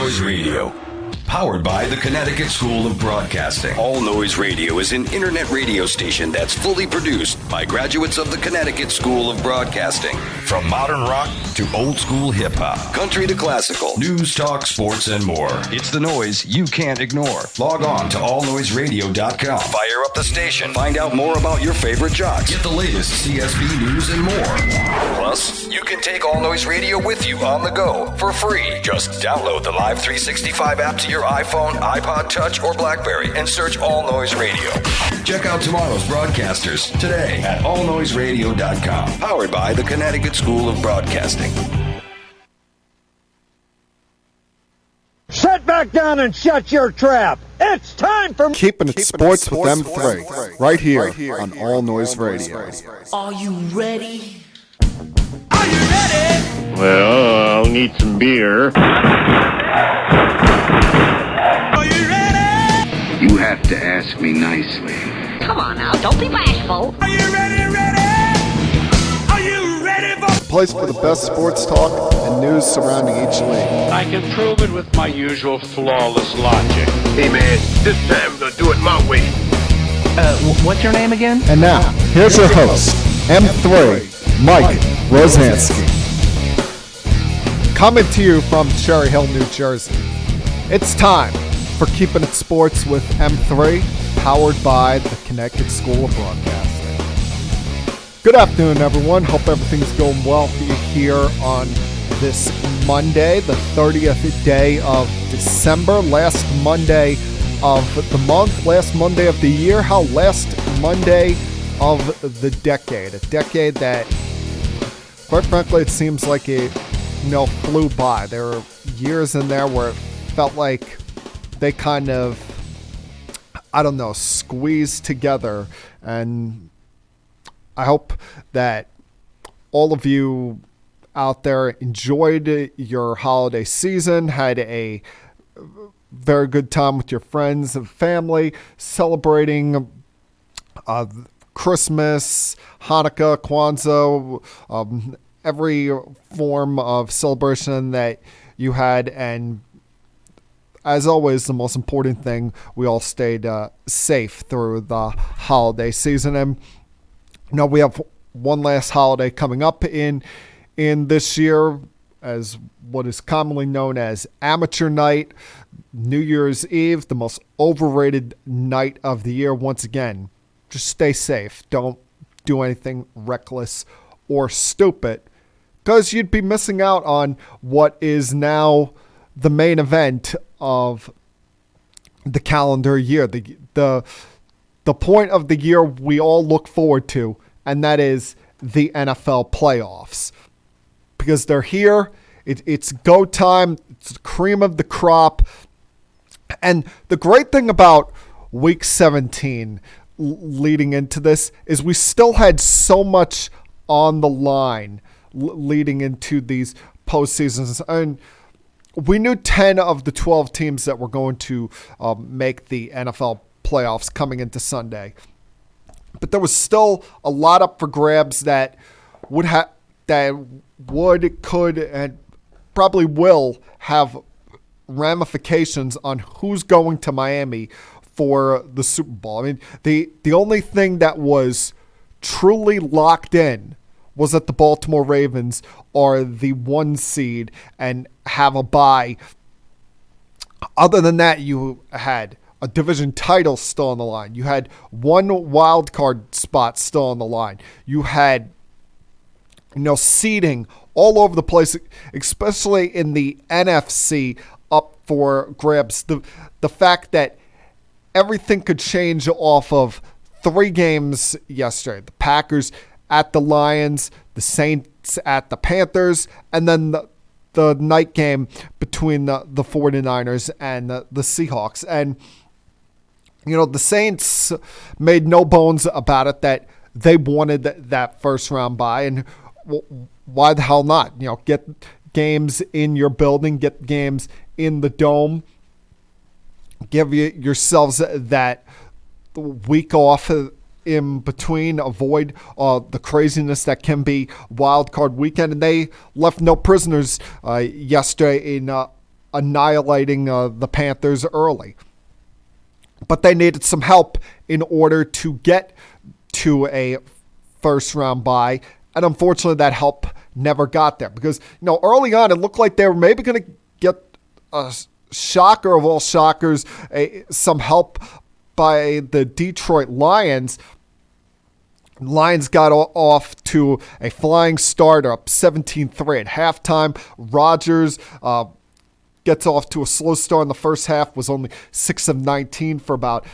Noise Radio. Powered by the Connecticut School of Broadcasting. All Noise Radio is an internet radio station that's fully produced by graduates of the Connecticut School of Broadcasting. From modern rock to old school hip hop, country to classical, news, talk, sports, and more. It's the noise you can't ignore. Log on to allnoiseradio.com. Fire up the station. Find out more about your favorite jocks. Get the latest CSB news and more. Plus, you can take All Noise Radio with you on the go for free. Just download the Live 365 app to your iPhone, iPod Touch, or BlackBerry and search All Noise Radio. Check out tomorrow's broadcasters today at allnoiseradio.com. Powered by the Connecticut School of Broadcasting. Sit back down and shut your trap. It's time for Keeping It Sports with M3, right here on All Noise Radio. Are you ready? Are you ready? Well, I'll need some beer. Are you ready? You have to ask me nicely. Come on now, don't be bashful. Are you ready, Are you ready for... Place for the best sports talk and news surrounding each league. I can prove it with my usual flawless logic. Hey man, this time we're gonna do it my way. What's your name again? And now, here's your host, M3, Mike Rosansky. Coming to you from Cherry Hill, New Jersey. It's time for Keeping It Sports with M3, powered by the Connecticut School of Broadcasting. Good afternoon, everyone. Hope everything's going well for you here on this Monday, the 30th day of December, last Monday of the month, last Monday of the year, last Monday of the decade. A decade that, quite frankly, it seems like it, flew by. There were years in there where it felt like they kind of, squeezed together. And I hope that all of you out there enjoyed your holiday season, had a very good time with your friends and family, celebrating Christmas, Hanukkah, Kwanzaa, every form of celebration that you had. And as always, the most important thing, we all stayed safe through the holiday season. And we have one last holiday coming up in this year, as what is commonly known as Amateur Night, New Year's Eve, the most overrated night of the year. Once again, just stay safe. Don't do anything reckless or stupid, because you'd be missing out on what is now the main event of the calendar year, the point of the year we all look forward to, and that is the NFL playoffs. Because they're here, it's go time, it's the cream of the crop. And the great thing about Week 17 leading into this is we still had so much on the line leading into these postseasons. And we knew 10 of the 12 teams that were going to make the NFL playoffs coming into Sunday. But there was still a lot up for grabs that could, and probably will have ramifications on who's going to Miami for the Super Bowl. I mean, the only thing that was truly locked in was that the Baltimore Ravens are the 1 seed and have a bye. Other than that, you had a division title still on the line. You had one wild card spot still on the line. You had seeding all over the place, especially in the NFC, up for grabs. The fact that everything could change off of 3 games yesterday. The Packers at the Lions, the Saints at the Panthers, and then the night game between the 49ers and the Seahawks. And, the Saints made no bones about it that they wanted that first round bye. And why the hell not? Get games in your building, get games in the dome, give yourselves that week off in between, avoid the craziness that can be wild card weekend. And they left no prisoners yesterday in annihilating the Panthers early. But they needed some help in order to get to a first-round bye, and unfortunately that help never got there. Because, early on it looked like they were maybe going to get a shocker of all shockers, some help by the Detroit Lions. Lions got off to a flying start, up 17-3 at halftime. Rodgers gets off to a slow start in the first half, was only 6 of 19 for about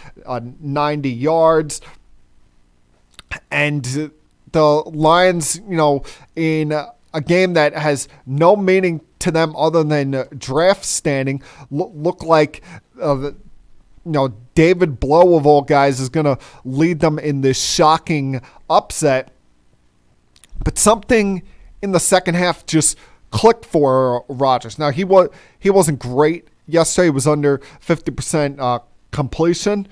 90 yards. And the Lions, in a game that has no meaning to them other than draft standing, look like David Blow of all guys is going to lead them in this shocking upset. But something in the second half just clicked for Rodgers. Now, he wasn't great yesterday. He was under 50% completion,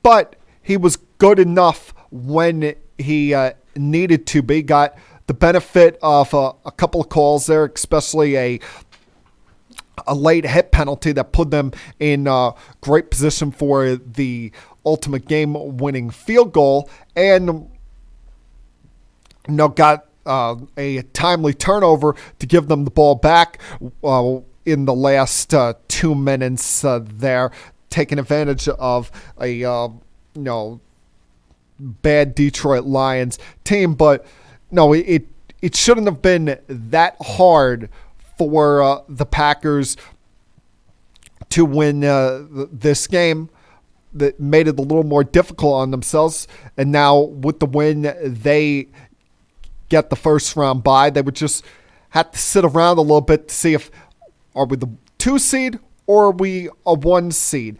but he was good enough when he needed to be. Got the benefit of a couple of calls there, especially a late hit penalty that put them in great position for the ultimate game-winning field goal, and got a timely turnover to give them the ball back in the last 2 minutes there, taking advantage of a bad Detroit Lions team. But no, it shouldn't have been that hard for the Packers to win this game. That made it a little more difficult on themselves. And now with the win, they get the first round bye. They would just have to sit around a little bit to see if are we the 2 seed or are we a 1 seed,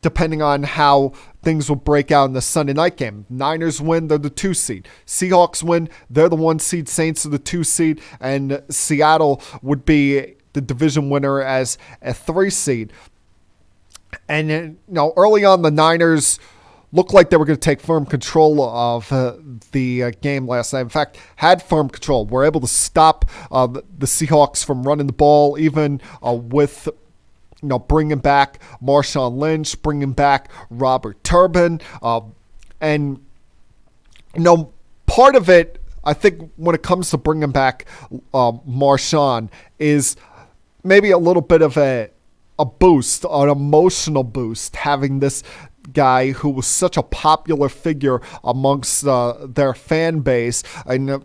depending on how things will break out in the Sunday night game. Niners win, they're the 2 seed. Seahawks win, they're the 1 seed. Saints are the 2 seed. And Seattle would be the division winner as a 3 seed. And, early on, the Niners looked like they were going to take firm control of the game last night. In fact, had firm control. Were able to stop the Seahawks from running the ball, even with bringing back Marshawn Lynch, bringing back Robert Turbin. And, part of it, I think, when it comes to bringing back Marshawn is maybe a little bit of a boost, an emotional boost, having this guy who was such a popular figure amongst their fan base. And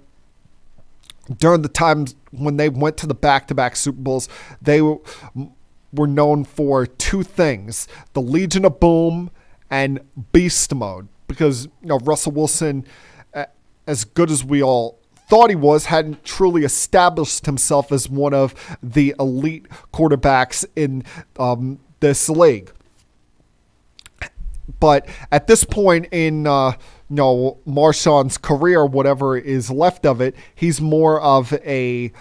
during the times when they went to the back-to-back Super Bowls, they were known for 2 things: the Legion of Boom and Beast Mode. Because Russell Wilson, as good as we all thought he was, hadn't truly established himself as one of the elite quarterbacks in this league. But at this point in Marshawn's career, whatever is left of it, he's more of a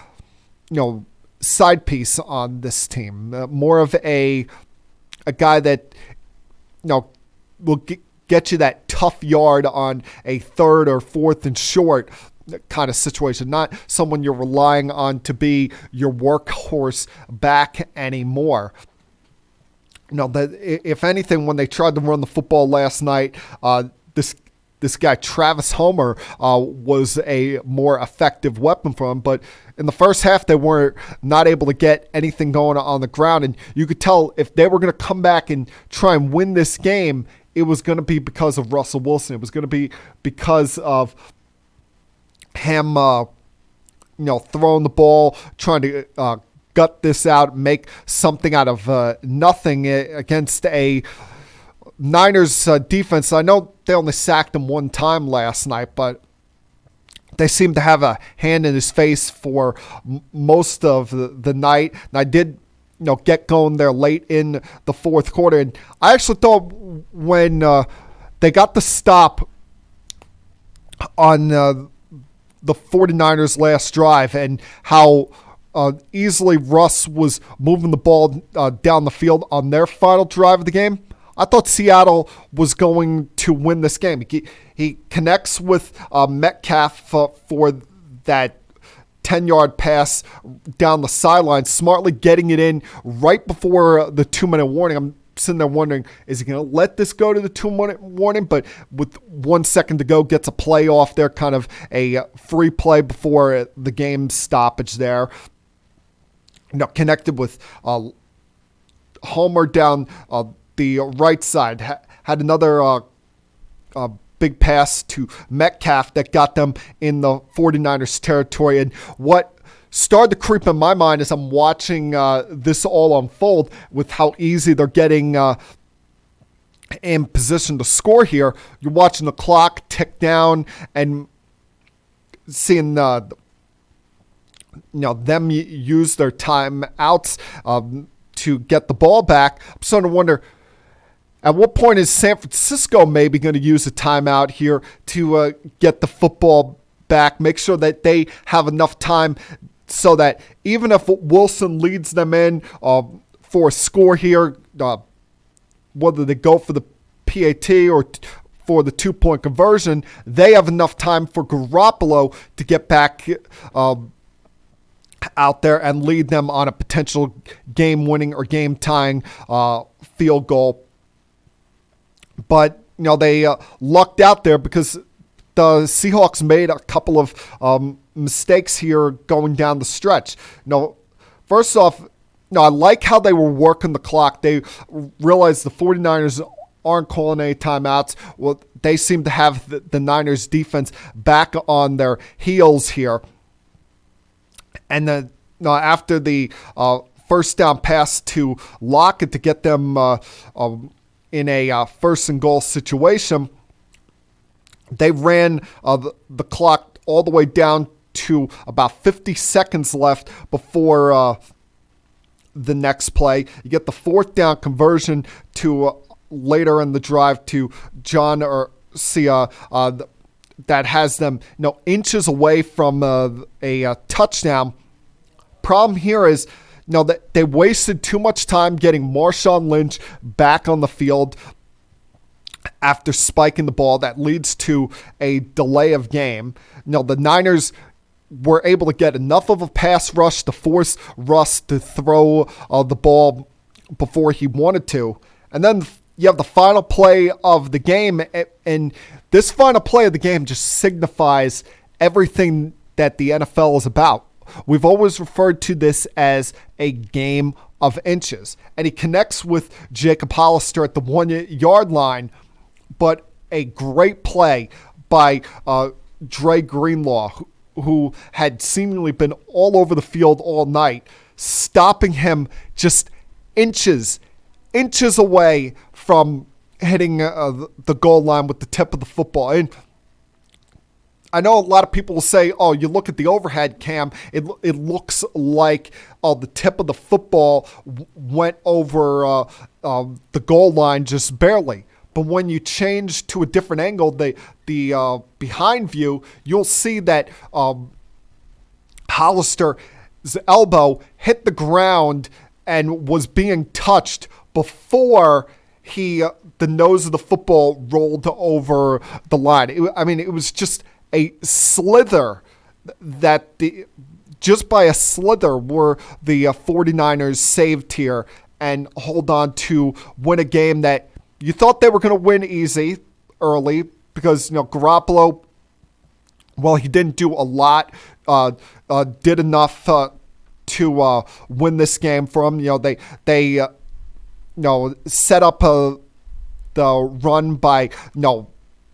side piece on this team, more of a guy that will get you that tough yard on a 3rd or 4th and short kind of situation, not someone you're relying on to be your workhorse back anymore. That if anything, when they tried to run the football last night, this guy Travis Homer was a more effective weapon for him. But in the first half, they were not able to get anything going on the ground, and you could tell if they were going to come back and try and win this game, it was going to be because of Russell Wilson. It was going to be because of him, throwing the ball, trying to gut this out, make something out of nothing against a Niners defense. I know they only sacked him 1 time last night, but they seem to have a hand in his face for most of the night. And I did get going there late in the 4th quarter, and I actually thought when they got the stop on the 49ers' last drive and how easily Russ was moving the ball down the field on their final drive of the game, I thought Seattle was going to win this game. He connects with Metcalf for that 10-yard pass down the sideline, smartly getting it in right before the 2-minute warning. I'm sitting there wondering, is he going to let this go to the 2-minute warning? But with 1 second to go, gets a play off there, kind of a free play before the game stoppage there. Connected with Homer down the right side. Had another big pass to Metcalf that got them in the 49ers territory. And what started to creep in my mind as I'm watching this all unfold with how easy they're getting in position to score here. You're watching the clock tick down and seeing them use their timeouts to get the ball back. I'm starting to wonder, at what point is San Francisco maybe going to use a timeout here to get the football back, make sure that they have enough time so that even if Wilson leads them in for a score here, whether they go for the PAT or for the 2-point conversion, they have enough time for Garoppolo to get back out there and lead them on a potential game-winning or game-tying field goal. But, they lucked out there because the Seahawks made a couple of mistakes here going down the stretch. First off, I like how they were working the clock. They realized the 49ers aren't calling any timeouts. Well, they seem to have the Niners defense back on their heels here. And then after the first down pass to Lockett to get them in a first and goal situation, they ran the clock all the way down to about 50 seconds left before the next play. You get the 4th down conversion to later in the drive to John Garcia that has them inches away from a touchdown. Problem here is that they wasted too much time getting Marshawn Lynch back on the field after spiking the ball. That leads to a delay of game. The Niners were able to get enough of a pass rush to force Russ to throw the ball before he wanted to. And then you have the final play of the game, and this final play of the game just signifies everything that the NFL is about. We've always referred to this as a game of inches. And he connects with Jacob Hollister at the 1-yard line, but a great play by Dre Greenlaw, who had seemingly been all over the field all night, stopping him just inches away from hitting the goal line with the tip of the football. And I know a lot of people will say, oh, you look at the overhead cam, it looks like the tip of the football went over the goal line just barely. But when you change to a different angle, the behind view, you'll see that Hollister's elbow hit the ground and was being touched before the nose of the football rolled over the line. It was just a slither that just by a slither were the 49ers saved here and hold on to win a game that you thought they were going to win easy early because, Garoppolo, well, he didn't do a lot, did enough to win this game for them. They set up the run by,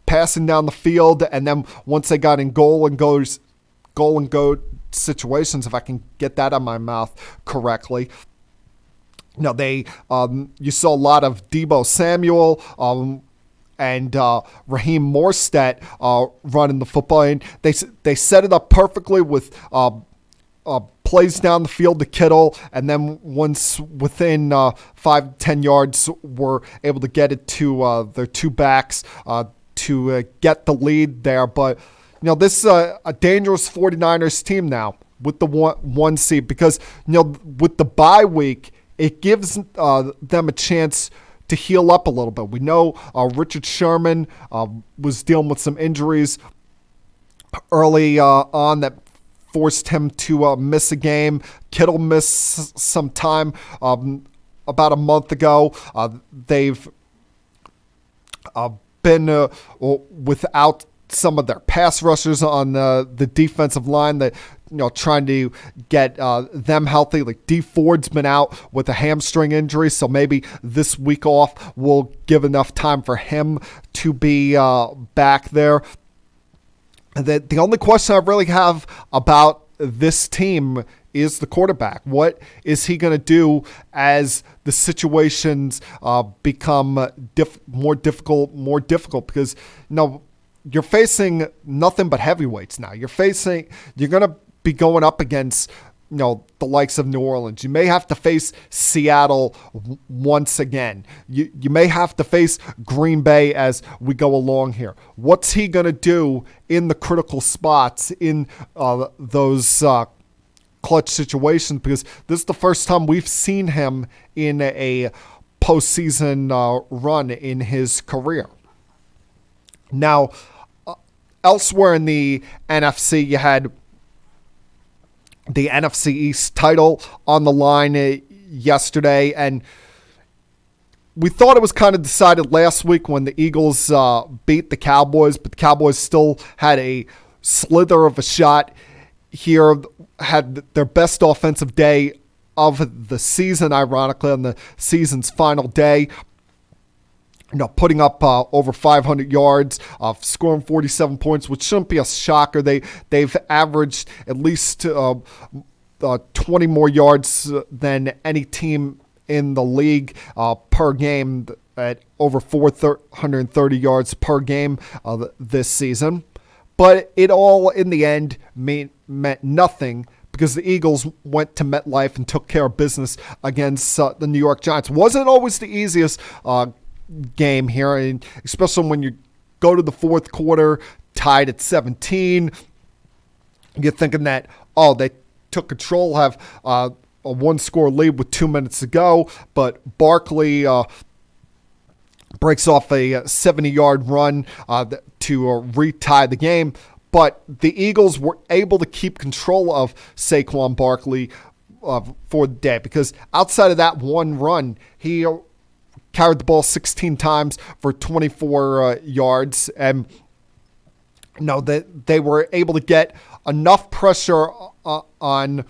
passing down the field, and then once they got in goal and go situations, if I can get that out of my mouth correctly, they you saw a lot of Deebo Samuel and Raheem Mostert running the football, and they set it up perfectly with plays down the field to Kittle, and then once within 5-10 yards, were able to get it to their two backs to get the lead there. But this is a dangerous 49ers team now with the one seed, because with the bye week, it gives them a chance to heal up a little bit. We know Richard Sherman was dealing with some injuries early on that forced him to miss a game. Kittle missed some time about a month ago. They've been without some of their pass rushers on the defensive line, that trying to get them healthy. Like D Ford's been out with a hamstring injury, so maybe this week off will give enough time for him to be back there. The only question I really have about this team is the quarterback. What is he going to do as the situations become more difficult? Because you're facing nothing but heavyweights now. You're going to be going up against the likes of New Orleans. You may have to face Seattle once again. You may have to face Green Bay as we go along here. What's he going to do in the critical spots in those clutch situations? Because this is the first time we've seen him in a postseason run in his career. Now, elsewhere in the NFC, you had the NFC East title on the line yesterday, and we thought it was kind of decided last week when the Eagles beat the Cowboys, but the Cowboys still had a slither of a shot here, had their best offensive day of the season, ironically, on the season's final day. Putting up over 500 yards, scoring 47 points, which shouldn't be a shocker. They've averaged at least 20 more yards than any team in the league per game, at over 430 yards per game this season. But it all, in the end, meant nothing, because the Eagles went to MetLife and took care of business against the New York Giants. Wasn't always the easiest game here, and especially when you go to the fourth quarter tied at 17, you're thinking that, they took control, have a one-score lead with 2 minutes to go, but Barkley breaks off a 70-yard run to retie the game. But the Eagles were able to keep control of Saquon Barkley for the day, because outside of that one run, he carried the ball 16 times for 24 yards, and they were able to get enough pressure on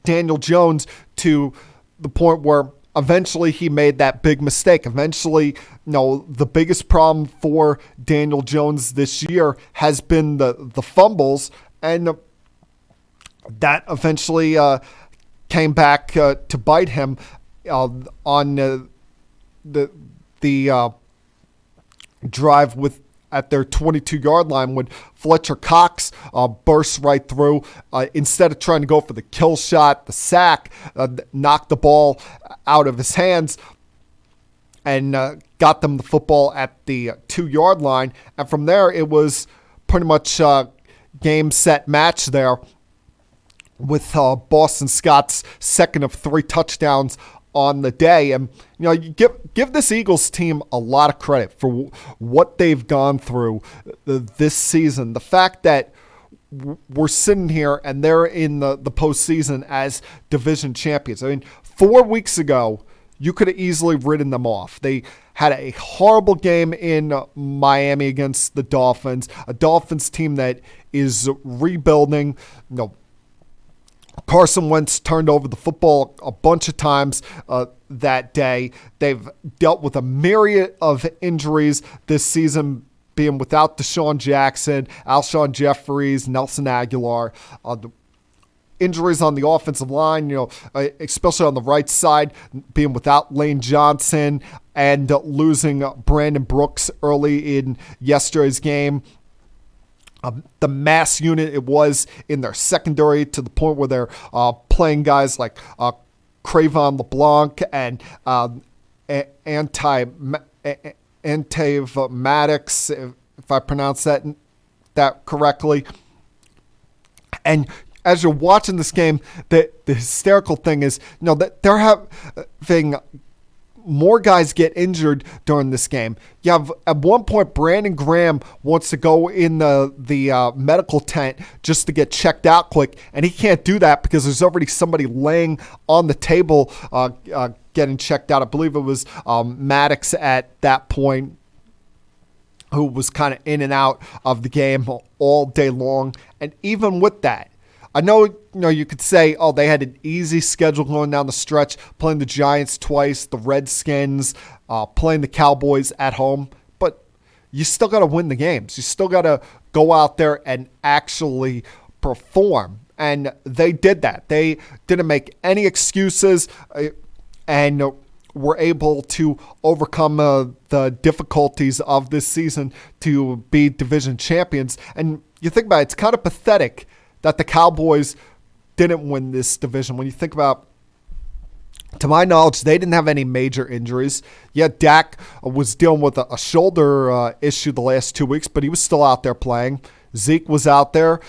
Daniel Jones to the point where eventually he made that big mistake. Eventually, the biggest problem for Daniel Jones this year has been the fumbles, and that eventually came back to bite him on the drive at their 22-yard line, when Fletcher Cox burst right through. Instead of trying to go for the kill shot, the sack, knocked the ball out of his hands and got them the football at the 2-yard line. And from there, it was pretty much game, set, match there, with Boston Scott's second of 3 touchdowns on the day. And you give this Eagles team a lot of credit for what they've gone through this season. The fact that we're sitting here and they're in the postseason as division champions. I mean, 4 weeks ago, you could have easily written them off. They had a horrible game in Miami against the Dolphins, a Dolphins team that is rebuilding. Carson Wentz turned over the football a bunch of times that day. They've dealt with a myriad of injuries this season, being without Deshaun Jackson, Alshon Jeffries, Nelson Aguilar. The injuries on the offensive line, especially on the right side, being without Lane Johnson and losing Brandon Brooks early in yesterday's game. The mass unit it was in their secondary, to the point where they're playing guys like Cravon LeBlanc and Antave Maddox, if I pronounce that correctly. And as you're watching this game, the hysterical thing is, that they're having more guys get injured during this game. You have, at one point, Brandon Graham wants to go in the medical tent just to get checked out quick, and he can't do that because there's already somebody laying on the table getting checked out. I believe it was Maddox at that point, who was kind of in and out of the game all day long. And even with that, I know, you could say, oh, they had an easy schedule going down the stretch, playing the Giants twice, the Redskins, playing the Cowboys at home. But you still got to win the games. You still got to go out there and actually perform. And they did that. They didn't make any excuses and were able to overcome the difficulties of this season to be division champions. And you think about it, it's kind of pathetic that the Cowboys didn't win this division. When you think about, to my knowledge, they didn't have any major injuries. Yeah, Dak was dealing with a shoulder issue the last 2 weeks, but he was still out there playing. Zeke was out there.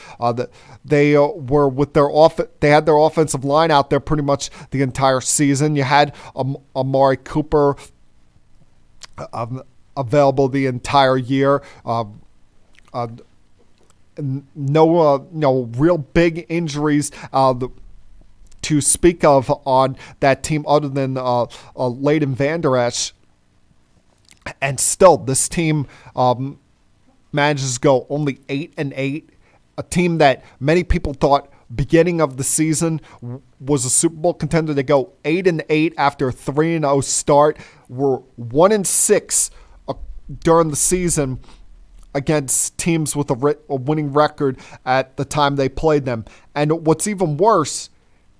They were with they had their offensive line out there pretty much the entire season. You had Amari Cooper available the entire year. No real big injuries to speak of on that team other than Leighton Vander Esch. And still, this team manages to go only 8-8. A team that many people thought beginning of the season was a Super Bowl contender. They go 8-8 after a 3-0 start. Were 1-6 during the season against teams with a winning record at the time they played them. And what's even worse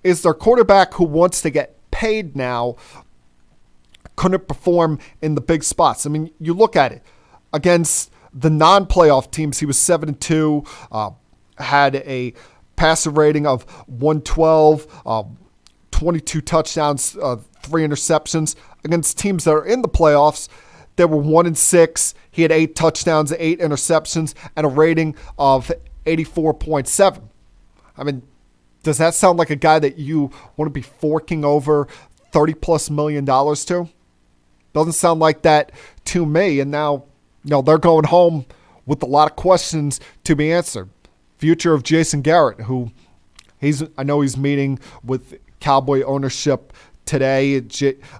is their quarterback, who wants to get paid now, couldn't perform in the big spots. I mean, you look at it. Against the non-playoff teams, he was 7-2, had a passer rating of 112, 22 touchdowns, 3 interceptions. Against teams that are in the playoffs, they were 1-6. He had 8 touchdowns, 8 interceptions, and a rating of 84.7. I mean, does that sound like a guy that you want to be forking over $30+ million to? Doesn't sound like that to me. And now, they're going home with a lot of questions to be answered. Future of Jason Garrett, who I know he's meeting with Cowboy ownership today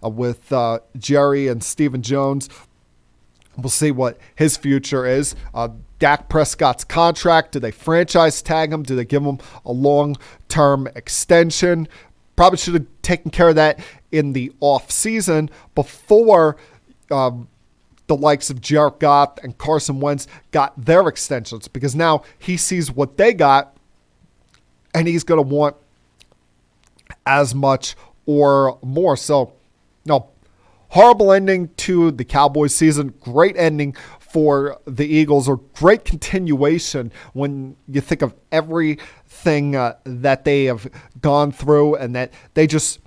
with Jerry and Stephen Jones. We'll see what his future is. Dak Prescott's contract, do they franchise tag him? Do they give him a long-term extension? Probably should have taken care of that in the offseason before the likes of Jared Goff and Carson Wentz got their extensions, because now he sees what they got and he's going to want as much or more. So, horrible ending to the Cowboys season. Great ending for the Eagles, or great continuation when you think of everything that they have gone through, and that they just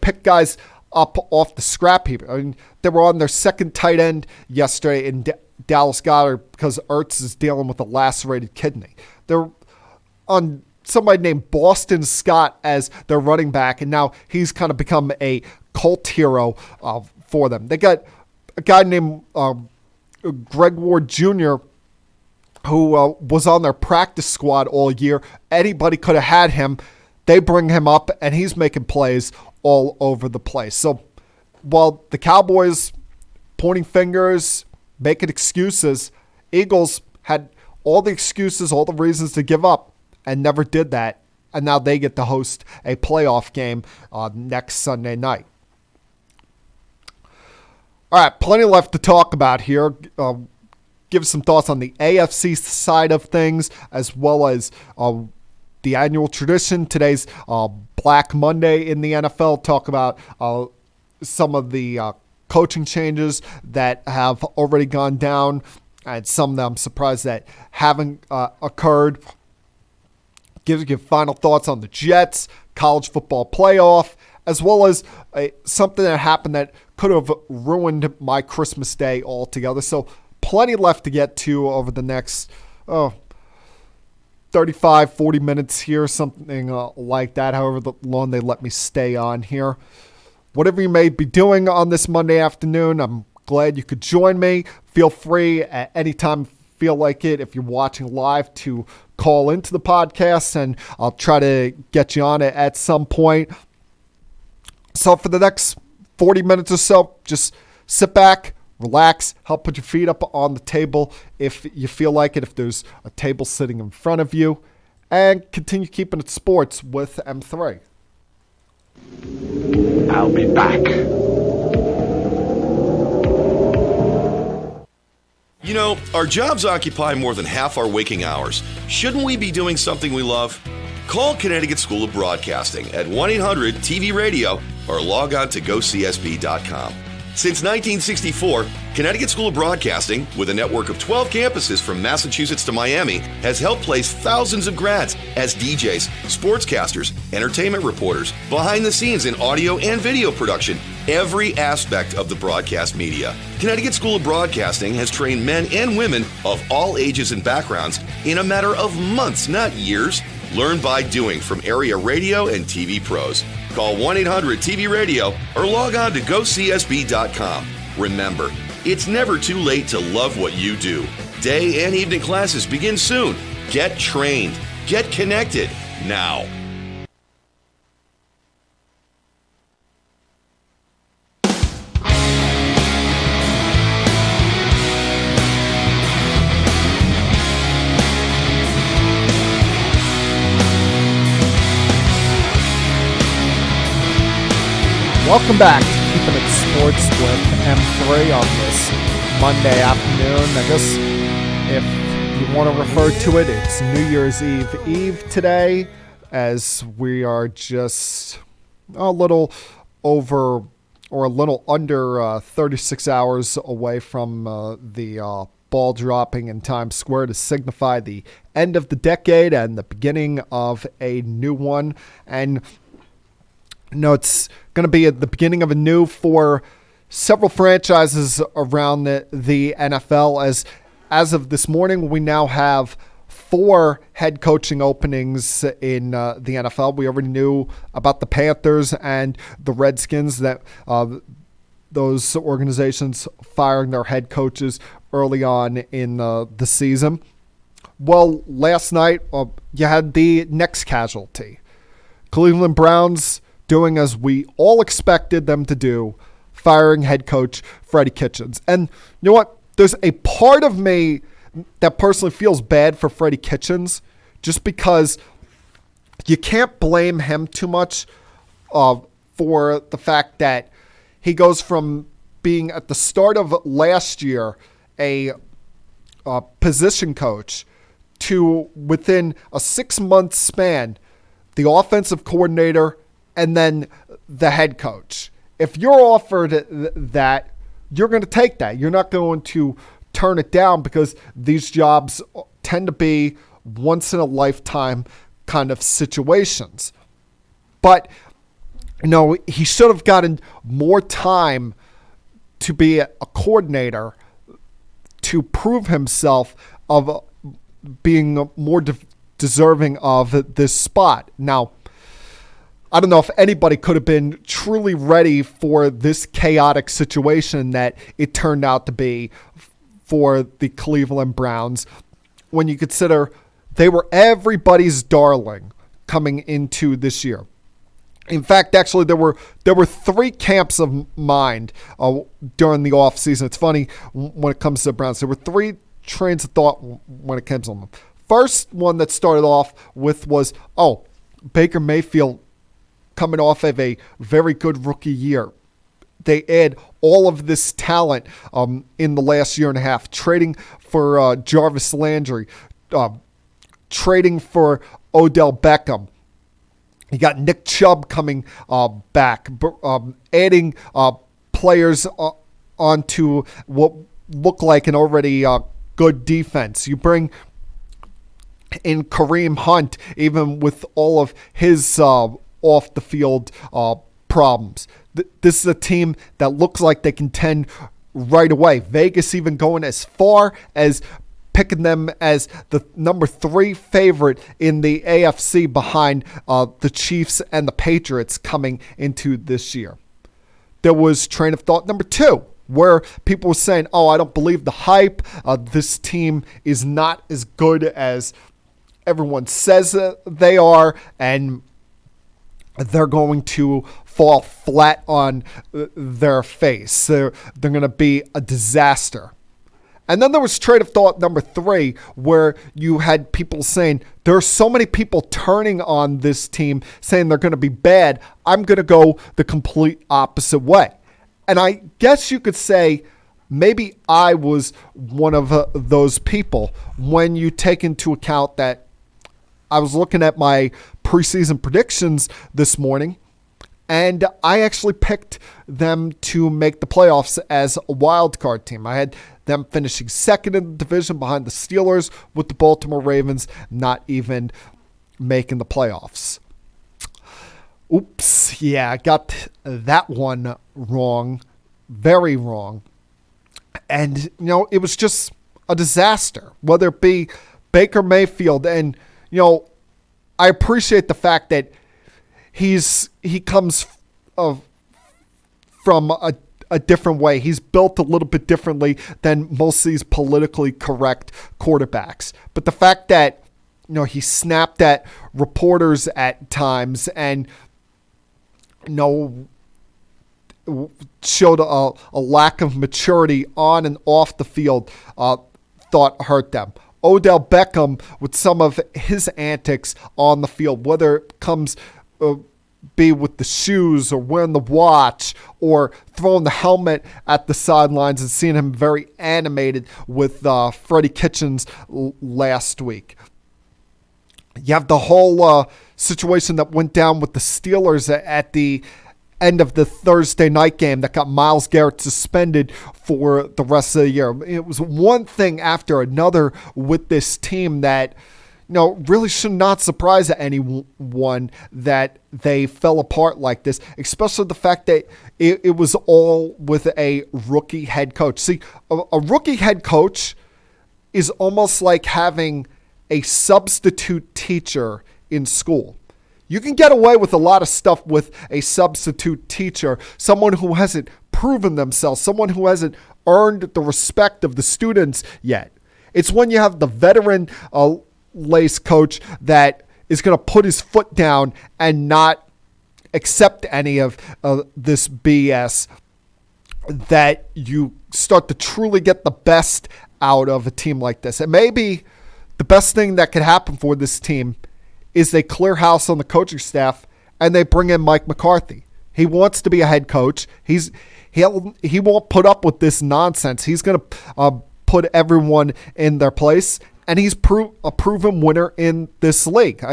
pick guys up off the scrap heap. I mean, they were on their second tight end yesterday in Dallas Goedert because Ertz is dealing with a lacerated kidney. They're on somebody named Boston Scott as their running back, and now he's kind of become a cult hero for them. They got a guy named Greg Ward Jr., who was on their practice squad all year. Anybody could have had him. They bring him up, and he's making plays all over the place. So while the Cowboys pointing fingers, making excuses, Eagles had all the excuses, all the reasons to give up, and never did that. And now they get to host a playoff game next Sunday night. All right, plenty left to talk about here. Give some thoughts on the AFC side of things, as well as the annual tradition. Today's Black Monday in the NFL. Talk about some of the coaching changes that have already gone down, and some that I'm surprised that haven't occurred. Gives you final thoughts on the Jets, college football playoff, as well as something that happened that could have ruined my Christmas Day altogether. So plenty left to get to over the next 35, 40 minutes here, something like that, however long they let me stay on here. whatever you may be doing on this Monday afternoon, I'm glad you could join me. Feel free at any time, feel like it, if you're watching live, to call into the podcast, and I'll try to get you on it at some point. So for the next 40 minutes or so, just sit back, relax, help put your feet up on the table if you feel like it, if there's a table sitting in front of you, and continue keeping it sports with M3. I'll be back. You know, our jobs occupy more than half our waking hours. Shouldn't we be doing something we love? Call Connecticut School of Broadcasting at 1-800-TV-RADIO or log on to gocsb.com. Since 1964, Connecticut School of Broadcasting, with a network of 12 campuses from Massachusetts to Miami, has helped place thousands of grads as DJs, sportscasters, entertainment reporters, behind the scenes in audio and video production, every aspect of the broadcast media. Connecticut School of Broadcasting has trained men and women of all ages and backgrounds in a matter of months, not years. Learn by doing from area radio and TV pros. Call 1-800-TV-RADIO or log on to gocsb.com. Remember, it's never too late to love what you do. Day and evening classes begin soon. Get trained. Get connected now. Welcome back to Keeping It Sports with M3 on this Monday afternoon. I guess if you want to refer to it, it's New Year's Eve today, as we are just a little over or a little under 36 hours away from the ball dropping in Times Square to signify the end of the decade and the beginning of a new one. And no, it's going to be at the beginning of a new for several franchises around the NFL. As of this morning, we now have 4 head coaching openings in the NFL. We already knew about the Panthers and the Redskins, that those organizations firing their head coaches early on in the season. Well, last night, you had the next casualty. Cleveland Browns doing as we all expected them to do, firing head coach Freddie Kitchens. And you know what? There's a part of me that personally feels bad for Freddie Kitchens, just because you can't blame him too much for the fact that he goes from being at the start of last year a position coach to, within a 6-month span, the offensive coordinator and then the head coach. If you're offered that, you're going to take that. You're not going to turn it down, because these jobs tend to be once-in-a-lifetime kind of situations. But, you know, he should have gotten more time to be a coordinator to prove himself of being more deserving of this spot. Now, I don't know if anybody could have been truly ready for this chaotic situation that it turned out to be for the Cleveland Browns, when you consider they were everybody's darling coming into this year. In fact, actually, there were 3 camps of mind during the offseason. It's funny when it comes to the Browns. There were 3 trains of thought when it comes on them. First one that started off with was, Baker Mayfield coming off of a very good rookie year. They add all of this talent in the last year and a half, trading for Jarvis Landry, trading for Odell Beckham. You got Nick Chubb coming back, adding players onto what look like an already good defense. You bring in Kareem Hunt, even with all of his off the field problems. This is a team that looks like they contend right away. Vegas even going as far as picking them as the number 3 favorite in the AFC, behind the Chiefs and the Patriots coming into this year. there was train of thought number 2, where people were saying, oh, I don't believe the hype. This team is not as good as everyone says they are, and they're going to fall flat on their face. They're going to be a disaster. And then there was trade of thought number 3, where you had people saying, there are so many people turning on this team, saying they're going to be bad. I'm going to go the complete opposite way. And I guess you could say maybe I was one of those people when you take into account that I was looking at my preseason predictions this morning, and I actually picked them to make the playoffs as a wild card team. I had them finishing second in the division behind the Steelers, with the Baltimore Ravens not even making the playoffs. Oops, yeah, I got that one wrong, very wrong. And, it was just a disaster, whether it be Baker Mayfield. And, I appreciate the fact that he comes from a different way. He's built a little bit differently than most of these politically correct quarterbacks. But the fact that, he snapped at reporters at times and, showed a lack of maturity on and off the field, thought hurt them. Odell Beckham, with some of his antics on the field, whether it comes be with the shoes or wearing the watch or throwing the helmet at the sidelines, and seeing him very animated with Freddie Kitchens last week. You have the whole situation that went down with the Steelers at the end of the Thursday night game that got Myles Garrett suspended for the rest of the year. It was one thing after another with this team that, really should not surprise anyone that they fell apart like this, especially the fact that it was all with a rookie head coach. See, a rookie head coach is almost like having a substitute teacher in school. You can get away with a lot of stuff with a substitute teacher, someone who hasn't proven themselves, someone who hasn't earned the respect of the students yet. It's when you have the veteran lace coach that is going to put his foot down and not accept any of this BS that you start to truly get the best out of a team like this. And maybe the best thing that could happen for this team is they clear house on the coaching staff and they bring in Mike McCarthy. He wants to be a head coach. He won't put up with this nonsense. He's going to put everyone in their place, and he's a proven winner in this league.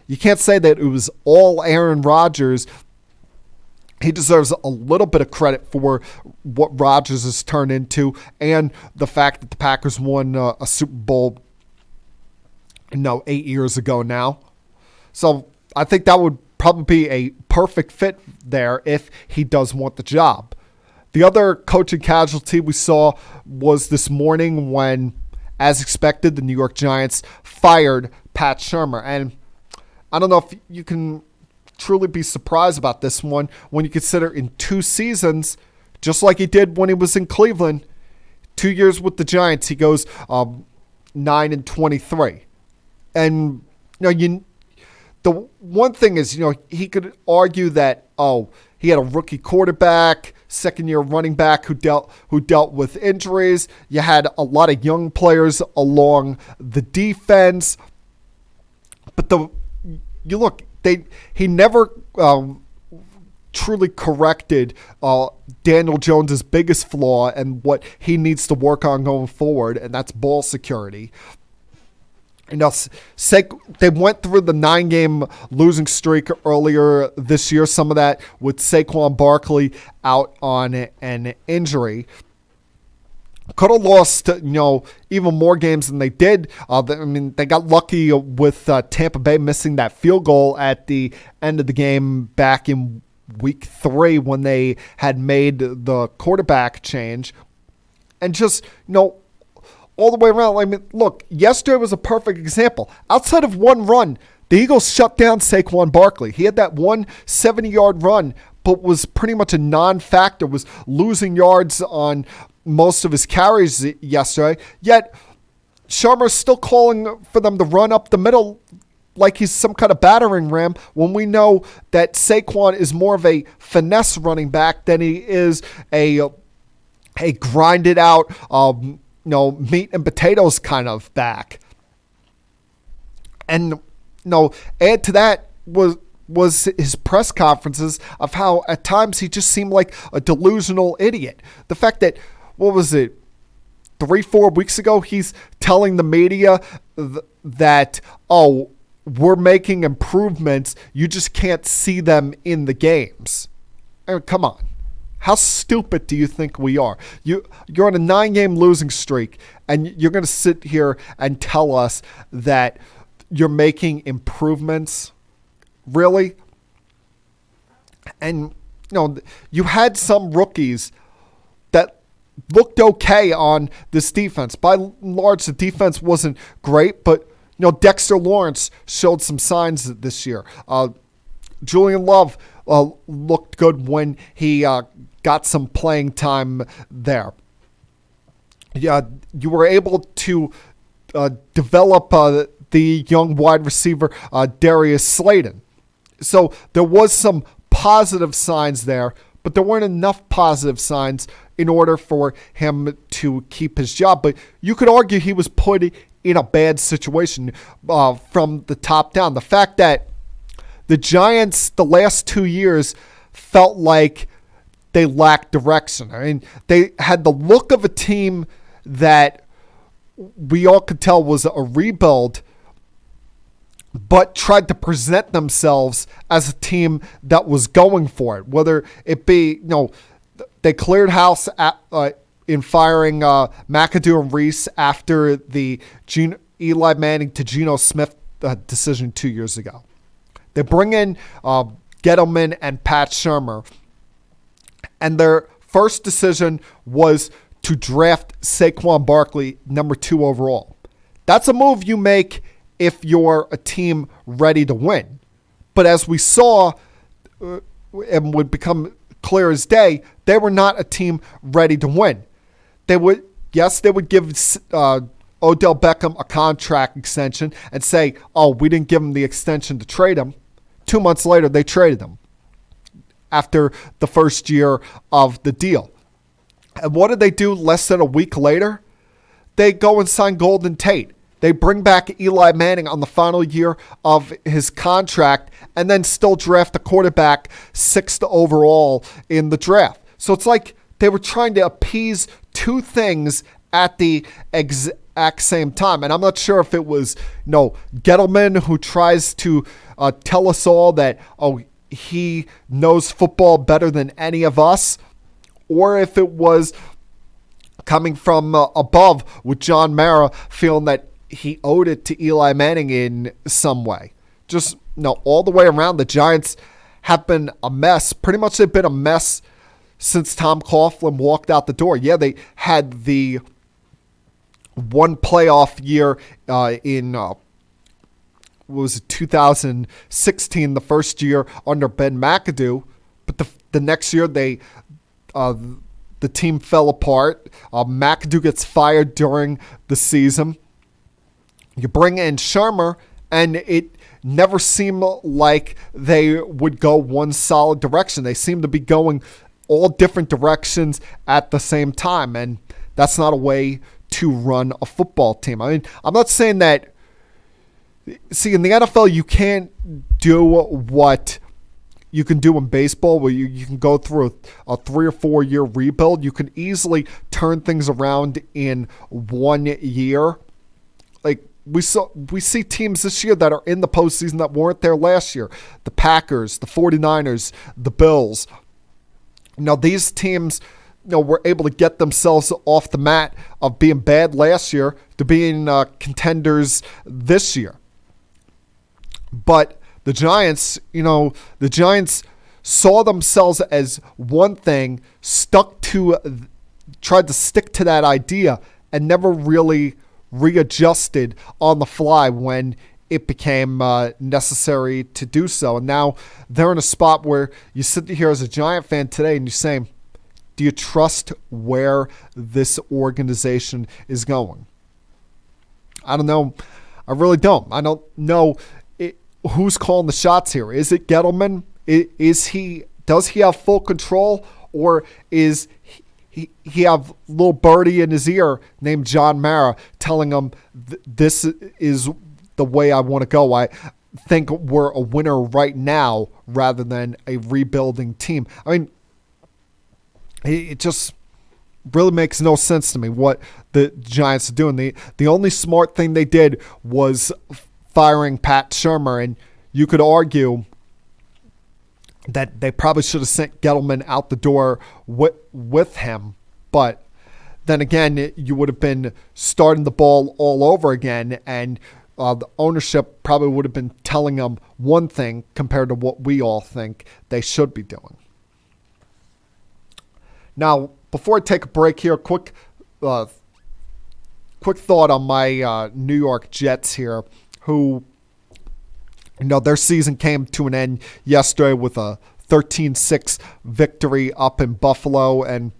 You can't say that it was all Aaron Rodgers. He deserves a little bit of credit for what Rodgers has turned into, and the fact that the Packers won a Super Bowl 8 years ago now. So I think that would probably be a perfect fit there if he does want the job. The other coaching casualty we saw was this morning when, as expected, the New York Giants fired Pat Shurmur. And I don't know if you can truly be surprised about this one when you consider in 2 seasons, just like he did when he was in Cleveland, 2 years with the Giants, he goes 9-23. And the one thing is, he could argue that, he had a rookie quarterback, second-year running back who dealt with injuries. You had a lot of young players along the defense. But he never truly corrected Daniel Jones's biggest flaw and what he needs to work on going forward, and that's ball security. They went through the 9-game losing streak earlier this year, some of that with Saquon Barkley out on an injury. Could have lost, even more games than they did. They got lucky with Tampa Bay missing that field goal at the end of the game back in week 3 when they had made the quarterback change. And just, all the way around. Look, yesterday was a perfect example. Outside of one run, the Eagles shut down Saquon Barkley. He had that one 70-yard run, but was pretty much a non-factor, was losing yards on most of his carries yesterday. Yet Shermer's still calling for them to run up the middle like he's some kind of battering ram, when we know that Saquon is more of a finesse running back than he is a grinded out, meat and potatoes kind of back. And add to that was his press conferences of how at times he just seemed like a delusional idiot. The fact that, 3-4 weeks ago, he's telling the media that, we're making improvements, you just can't see them in the games. I mean, come on. How stupid do you think we are? You're on a 9-game losing streak, and you're going to sit here and tell us that you're making improvements? Really? And, you had some rookies that looked okay on this defense. By and large, the defense wasn't great, but Dexter Lawrence showed some signs this year. Julian Love looked good when he got some playing time there. Yeah, you were able to develop the young wide receiver Darius Slayton. So there was some positive signs there, but there weren't enough positive signs in order for him to keep his job. But you could argue he was put in a bad situation from the top down. The fact that the Giants the last 2 years felt like they lacked direction. I mean, they had the look of a team that we all could tell was a rebuild, but tried to present themselves as a team that was going for it. Whether it be, they cleared house in firing McAdoo and Reese after the Eli Manning to Geno Smith decision 2 years ago. They bring in Gettleman and Pat Shurmur, and their first decision was to draft Saquon Barkley, number 2 overall. That's a move you make if you're a team ready to win. But as we saw, and would become clear as day, they were not a team ready to win. They would give Odell Beckham a contract extension and say, we didn't give him the extension to trade him. 2 months later, they traded him after the first year of the deal. And what did they do less than a week later? They go and sign Golden Tate. They bring back Eli Manning on the final year of his contract and then still draft a quarterback 6th overall in the draft. So it's like they were trying to appease two things at the exact same time. And I'm not sure if it was, Gettleman who tries to tell us all that, he knows football better than any of us, or if it was coming from above with John Mara feeling that he owed it to Eli Manning in some way. Just, all the way around, the Giants have been a mess. Pretty much they've been a mess since Tom Coughlin walked out the door. Yeah, they had the one playoff year in 2016, the first year under Ben McAdoo, but the next year the team fell apart. McAdoo gets fired during the season. You bring in Shurmur, and it never seemed like they would go one solid direction. They seem to be going all different directions at the same time, and that's not a way to run a football team. I mean, I'm not saying that. See, in the NFL, you can't do what you can do in baseball, where you can go through a 3 or 4 year rebuild. You can easily turn things around in 1 year. Like we see teams this year that are in the postseason that weren't there last year. The Packers, the 49ers, the Bills. These teams, were able to get themselves off the mat of being bad last year to being contenders this year. But the Giants, the Giants saw themselves as one thing, tried to stick to that idea, and never really readjusted on the fly when it became necessary to do so. And now they're in a spot where you sit here as a Giant fan today and you say, do you trust where this organization is going? I don't know. I really don't. I don't know who's calling the shots here. Is it Gettleman? Does he have full control, or is he have little birdie in his ear named John Mara telling him this is the way I want to go? I think we're a winner right now rather than a rebuilding team. I mean, it just really makes no sense to me what the Giants are doing. The only smart thing they did was firing Pat Shurmur, and you could argue that they probably should have sent Gettleman out the door with him. But then again, you would have been starting the ball all over again, and the ownership probably would have been telling them one thing compared to what we all think they should be doing. Now, before I take a break here, quick thought on my New York Jets here, who, their season came to an end yesterday with a 13-6 victory up in Buffalo. And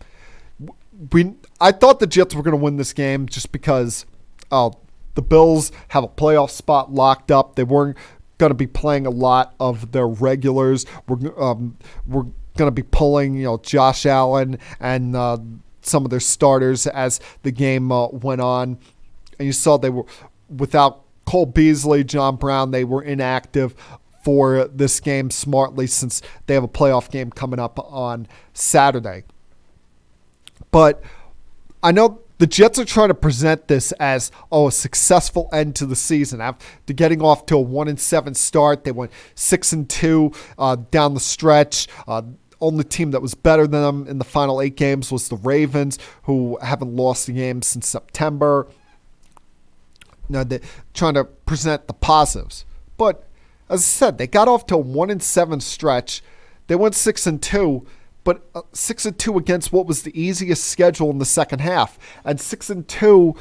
I thought the Jets were going to win this game just because the Bills have a playoff spot locked up. They weren't going to be playing a lot of their regulars. We're going to be pulling, Josh Allen and some of their starters as the game went on. And you saw they were without Cole Beasley, John Brown. They were inactive for this game smartly since they have a playoff game coming up on Saturday. But I know the Jets are trying to present this as, a successful end to the season. After getting off to a 1-7 start, they went 6-2 down the stretch. Only team that was better than them in the final 8 games was the Ravens, who haven't lost a game since September. They're trying to present the positives. But as I said, they got off to a 1-7 stretch. They went 6-2, but 6-2 against what was the easiest schedule in the second half. And 6-2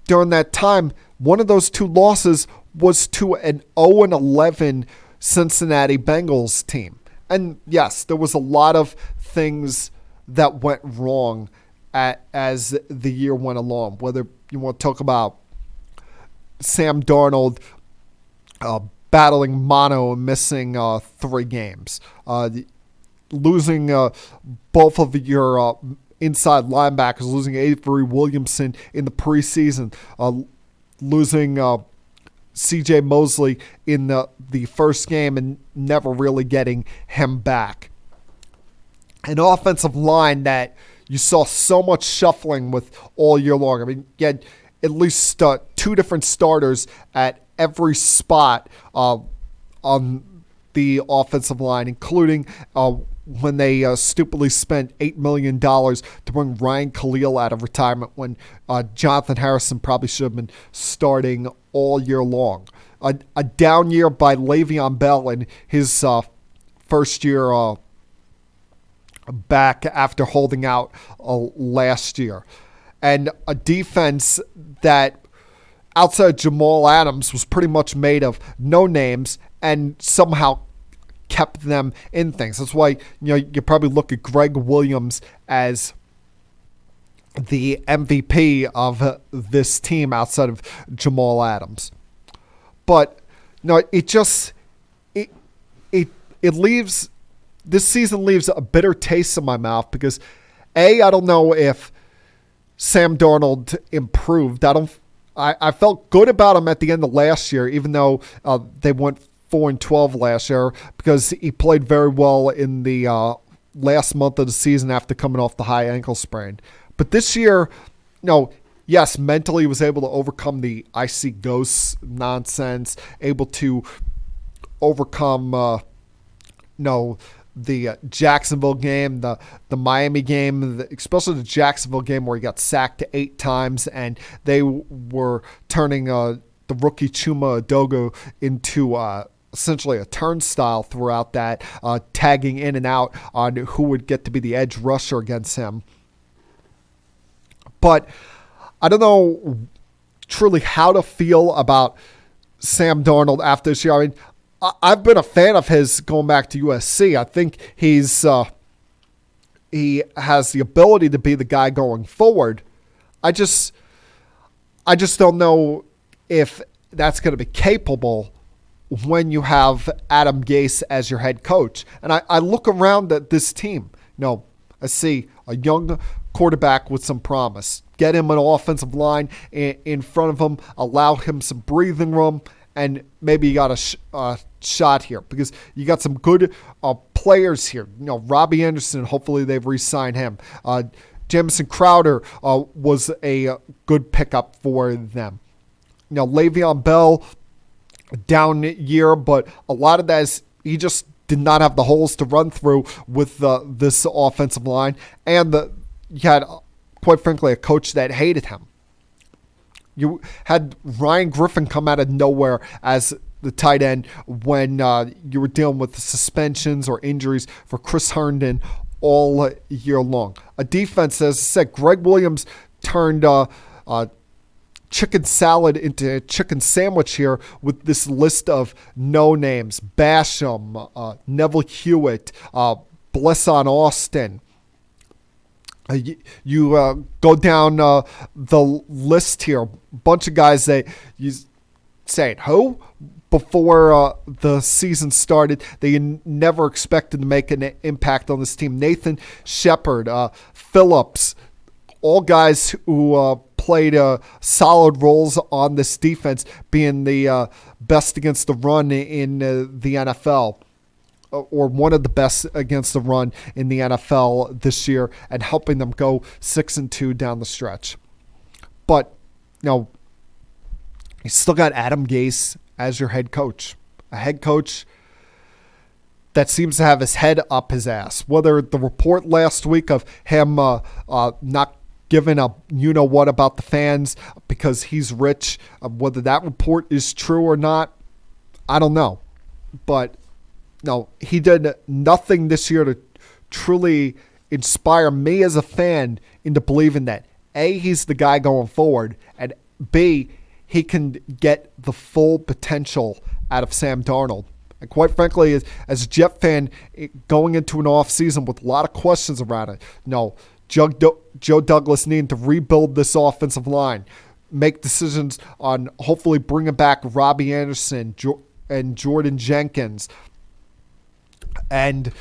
during that time, one of those 2 losses was to an 0-11 Cincinnati Bengals team. And yes, there was a lot of things that went wrong as the year went along. Whether you want to talk about Sam Darnold battling mono and missing 3 games, losing both of your inside linebackers, losing Avery Williamson in the preseason, losing C.J. Mosley in the first game and never really getting him back. An offensive line that you saw so much shuffling with all year long. I mean, you had at least 2 different starters at every spot on the offensive line, including when they stupidly spent $8 million to bring Ryan Khalil out of retirement when Jonathan Harrison probably should have been starting all year long. A down year by Le'Veon Bell in his first year back after holding out last year. And a defense that outside Jamal Adams was pretty much made of no names and somehow kept them in things. That's why you probably look at Greg Williams as the MVP of this team outside of Jamal Adams. But it leaves, this season leaves a bitter taste in my mouth because I don't know if Sam Darnold improved. I felt good about him at the end of last year, even though they went 4-12 last year, because he played very well in the last month of the season after coming off the high ankle sprain. But this year, yes, mentally he was able to overcome the I see ghosts nonsense, able to overcome the Jacksonville game, the Miami game, especially the Jacksonville game where he got sacked 8 times, and they were turning the rookie Chuma Edoga into essentially a turnstile throughout that, tagging in and out on who would get to be the edge rusher against him. But I don't know truly how to feel about Sam Darnold after this year. I mean, I've been a fan of his going back to USC. I think he has the ability to be the guy going forward. I just don't know if that's going to be capable when you have Adam Gase as your head coach. And I look around at this team. I see a young quarterback with some promise. Get him an offensive line in front of him, allow him some breathing room, and maybe you got a shot here because you got some good players here. Robbie Anderson, hopefully they've re-signed him. Jamison Crowder was a good pickup for them. Le'Veon Bell, down year, but a lot of that is he just did not have the holes to run through with this offensive line, and you had, quite frankly, a coach that hated him. You had Ryan Griffin come out of nowhere as the tight end when you were dealing with suspensions or injuries for Chris Herndon all year long. A defense, as I said, Greg Williams turned chicken salad into a chicken sandwich here with this list of no names. Basham, Neville Hewitt, Blesson Austin. You go down the list here. A bunch of guys that you saying, who? Before the season started, they never expected to make an impact on this team. Nathan Shepard, Phillips, all guys who played solid roles on this defense, being the best against the run in the NFL, or one of the best against the run in the NFL this year, and helping them go 6-2 down the stretch. But you still got Adam Gase as your head coach, a head coach that seems to have his head up his ass. Whether the report last week of him not giving a you-know-what about the fans because he's rich, whether that report is true or not, I don't know. But no, he did nothing this year to truly inspire me as a fan into believing that, A, he's the guy going forward, and B, he can get the full potential out of Sam Darnold. And quite frankly, as a Jet fan, going into an offseason with a lot of questions around it, Joe Douglas needing to rebuild this offensive line, make decisions on hopefully bringing back Robbie Anderson and Jordan Jenkins, and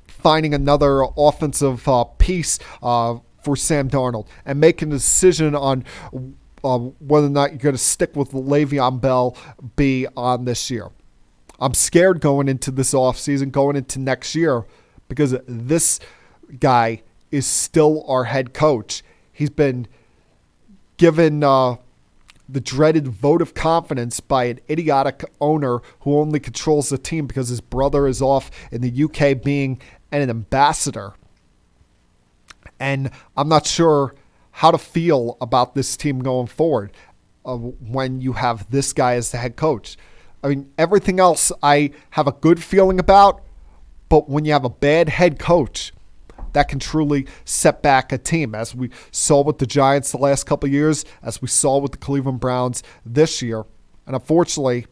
finding another offensive piece for Sam Darnold, and making a decision on whether or not you're going to stick with Le'Veon Bell beyond this year. I'm scared going into this offseason, going into next year, because this guy is still our head coach. He's been given the dreaded vote of confidence by an idiotic owner who only controls the team because his brother is off in the UK being an ambassador. And I'm not sure how to feel about this team going forward when you have this guy as the head coach. I mean, everything else I have a good feeling about, but when you have a bad head coach, that can truly set back a team, as we saw with the Giants the last couple of years, as we saw with the Cleveland Browns this year. And unfortunately,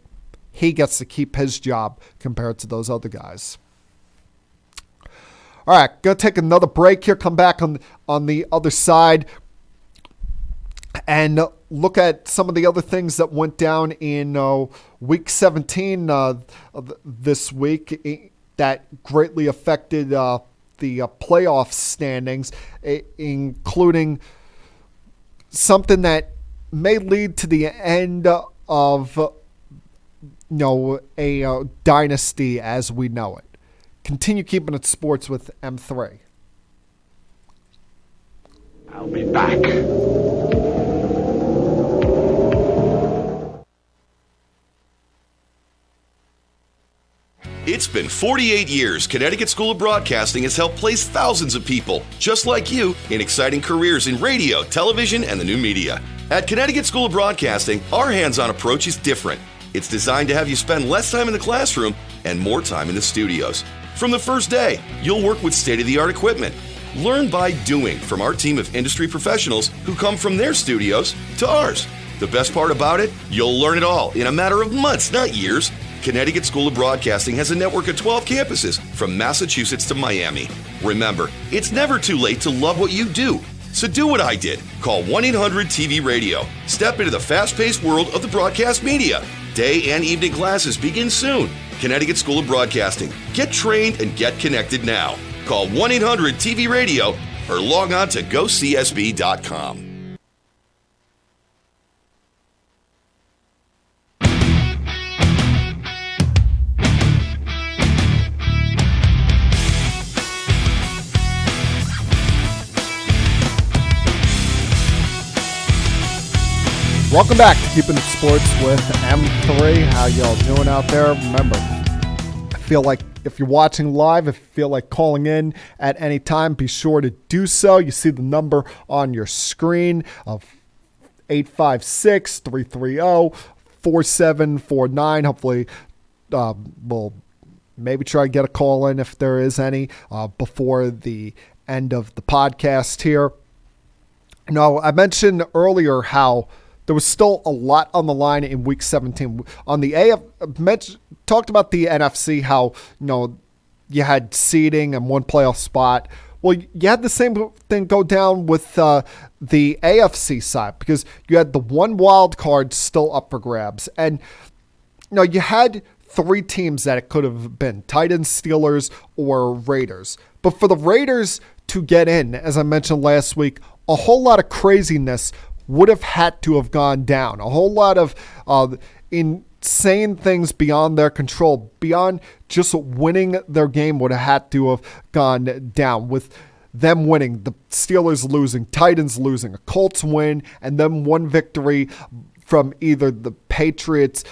he gets to keep his job compared to those other guys. All right, going to take another break here, come back on the other side, and look at some of the other things that went down in Week 17 this week that greatly affected the playoff standings, including something that may lead to the end of a dynasty as we know it. Continue keeping it sports with M3. I'll be back. It's been 48 years Connecticut School of Broadcasting has helped place thousands of people, just like you, in exciting careers in radio, television, and the new media. At Connecticut School of Broadcasting, our hands-on approach is different. It's designed to have you spend less time in the classroom and more time in the studios. From the first day, you'll work with state-of-the-art equipment. Learn by doing from our team of industry professionals who come from their studios to ours. The best part about it? You'll learn it all in a matter of months, not years. Connecticut School of Broadcasting has a network of 12 campuses from Massachusetts to Miami. Remember, it's never too late to love what you do. So do what I did. Call 1-800-TV-RADIO. Step into the fast-paced world of the broadcast media. Day and evening classes begin soon. Connecticut School of Broadcasting. Get trained and get connected now. Call 1-800-TV-RADIO or log on to gocsb.com. Welcome back to Keeping It Sports with M3. How y'all doing out there? Remember, I feel like if you're watching live, if you feel like calling in at any time, be sure to do so. You see the number on your screen of 856-330-4749. Hopefully, we'll maybe try to get a call in if there is any before the end of the podcast here. Now, I mentioned earlier how there was still a lot on the line in Week 17. On the talked about the NFC, how you had seeding and one playoff spot. Well, you had the same thing go down with the AFC side because you had the one wild card still up for grabs, and you had three teams that it could have been: Titans, Steelers, or Raiders. But for the Raiders to get in, as I mentioned last week, a whole lot of craziness would have had to have gone down. A whole lot of insane things beyond their control, beyond just winning their game, would have had to have gone down. With them winning, the Steelers losing, Titans losing, a Colts win, and then one victory from either the Patriots,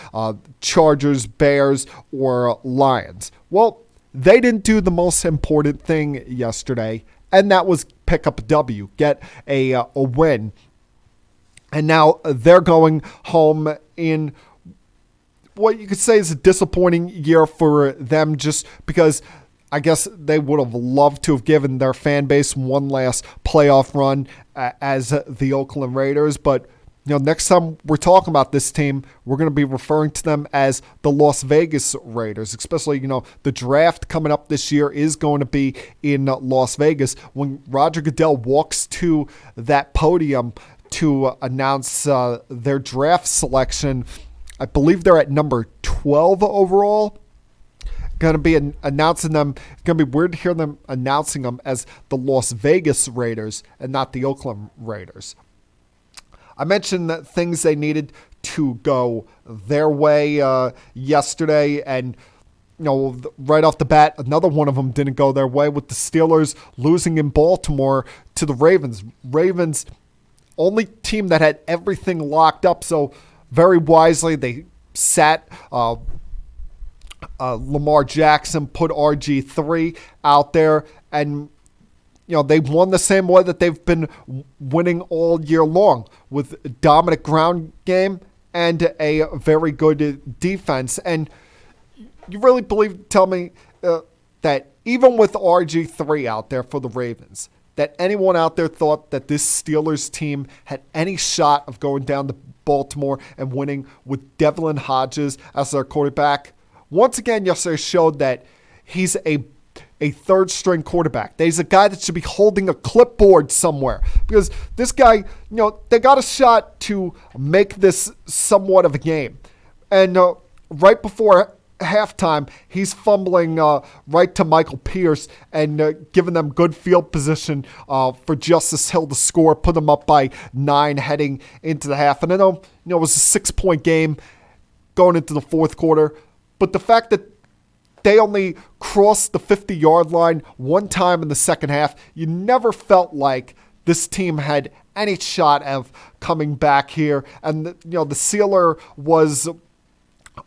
Chargers, Bears, or Lions. Well, they didn't do the most important thing yesterday, and that was pick up a W, get a win. And now they're going home in what you could say is a disappointing year for them, just because I guess they would have loved to have given their fan base one last playoff run as the Oakland Raiders. But next time we're talking about this team, we're going to be referring to them as the Las Vegas Raiders, especially, the draft coming up this year is going to be in Las Vegas. When Roger Goodell walks to that podium to announce their draft selection, I believe they're at number 12 overall. Going to be announcing them. It's going to be weird to hear them announcing them as the Las Vegas Raiders and not the Oakland Raiders. I mentioned that things they needed to go their way yesterday, and right off the bat, another one of them didn't go their way with the Steelers losing in Baltimore to the Ravens. Ravens, only team that had everything locked up, so very wisely they sat Lamar Jackson, put RG3 out there, and they won the same way that they've been winning all year long, with a dominant ground game and a very good defense. And you really tell me that even with RG3 out there for the Ravens, that anyone out there thought that this Steelers team had any shot of going down to Baltimore and winning with Devlin Hodges as their quarterback? Once again, yesterday showed that he's a third-string quarterback. That he's a guy that should be holding a clipboard somewhere, because this guy, they got a shot to make this somewhat of a game. And right before halftime, he's fumbling right to Michael Pierce and giving them good field position for Justice Hill to score, put them up by 9 heading into the half. And I know, it was a 6-point game going into the fourth quarter, but the fact that they only crossed the 50-yard line one time in the second half, you never felt like this team had any shot of coming back here. And the sealer was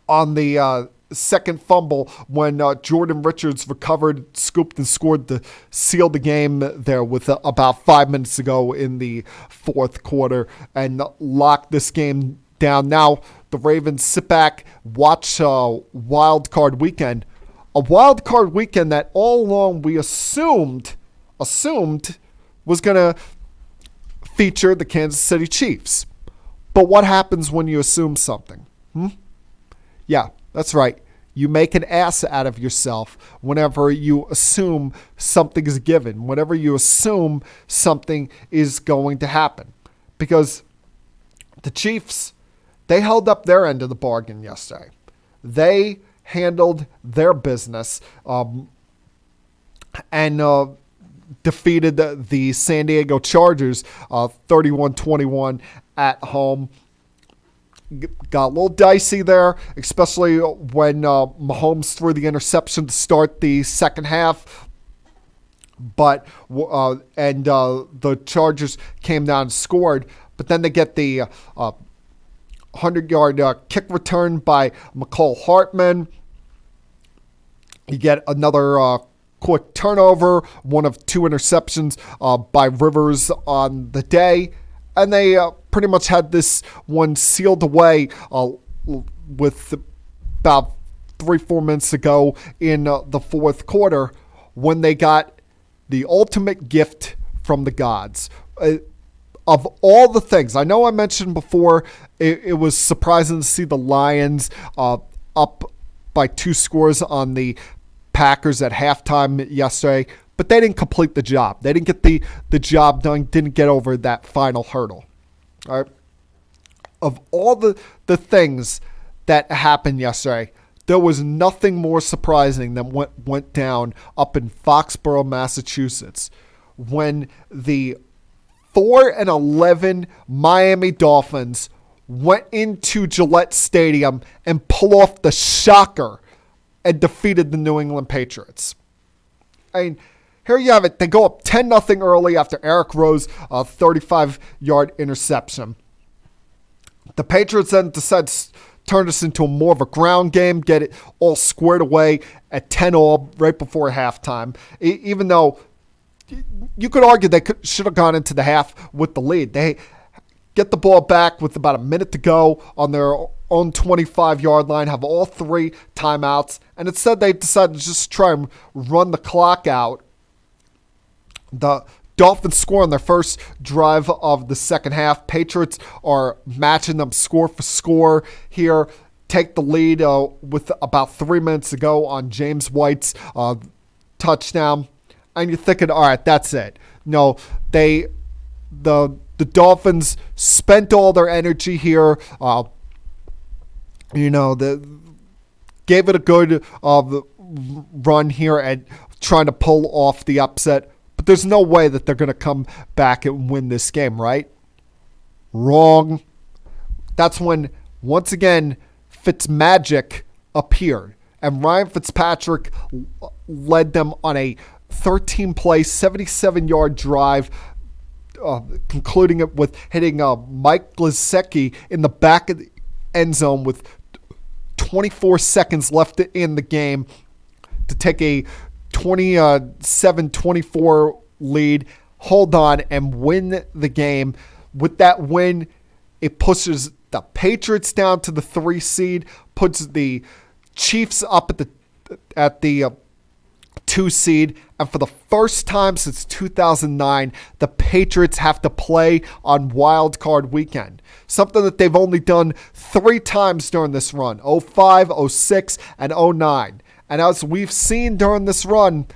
on the second fumble when Jordan Richards recovered, scooped, and scored to seal the game there with about 5 minutes to go in the fourth quarter and locked this game down. Now the Ravens sit back, watch Wild Card Weekend. A Wild Card Weekend that all along we assumed was going to feature the Kansas City Chiefs. But what happens when you assume something? Yeah, that's right. You make an ass out of yourself whenever you assume something is given, whenever you assume something is going to happen. Because the Chiefs, they held up their end of the bargain yesterday. They handled their business and defeated the San Diego Chargers 31-21 at home. Got a little dicey there, especially when Mahomes threw the interception to start the second half. But the Chargers came down and scored. But then they get the 100-yard kick return by McCall Hartman. You get another quick turnover, one of two interceptions by Rivers on the day. And they pretty much had this one sealed away with about 3-4 minutes to go in the fourth quarter when they got the ultimate gift from the gods. Of all the things, I know I mentioned before, it was surprising to see the Lions up by 2 scores on the Packers at halftime yesterday. But they didn't complete the job. They didn't get the job done, didn't get over that final hurdle. All right. Of all the things that happened yesterday, there was nothing more surprising than what went down up in Foxborough, Massachusetts, when the 4-11 Miami Dolphins went into Gillette Stadium and pulled off the shocker and defeated the New England Patriots. I mean, here you have it. They go up 10-0 early after Eric Rowe's 35-yard interception. The Patriots then decide to turn this into more of a ground game, get it all squared away at 10-all right before halftime. Even though you could argue they should have gone into the half with the lead. They get the ball back with about a minute to go on their own 25-yard line, have all 3 timeouts, and instead they decided to just try and run the clock out. The Dolphins score on their first drive of the second half. Patriots are matching them score for score here. Take the lead with about 3 minutes to go on James White's touchdown. And you're thinking, all right, that's it. No, the Dolphins spent all their energy here. Gave it a good run here and trying to pull off the upset. But there's no way that they're going to come back and win this game, right? Wrong. That's when, once again, Fitzmagic appeared. And Ryan Fitzpatrick led them on a 13-play, 77-yard drive, concluding it with hitting Mike Glizecki in the back of the end zone with 24 seconds left in the game to take a 27-24 lead, hold on, and win the game. With that win, it pushes the Patriots down to the 3 seed, puts the Chiefs up at the 2 seed, and for the first time since 2009, the Patriots have to play on Wild Card weekend. Something that they've only done 3 times during this run, 05, 06, and 09. And as we've seen during this run,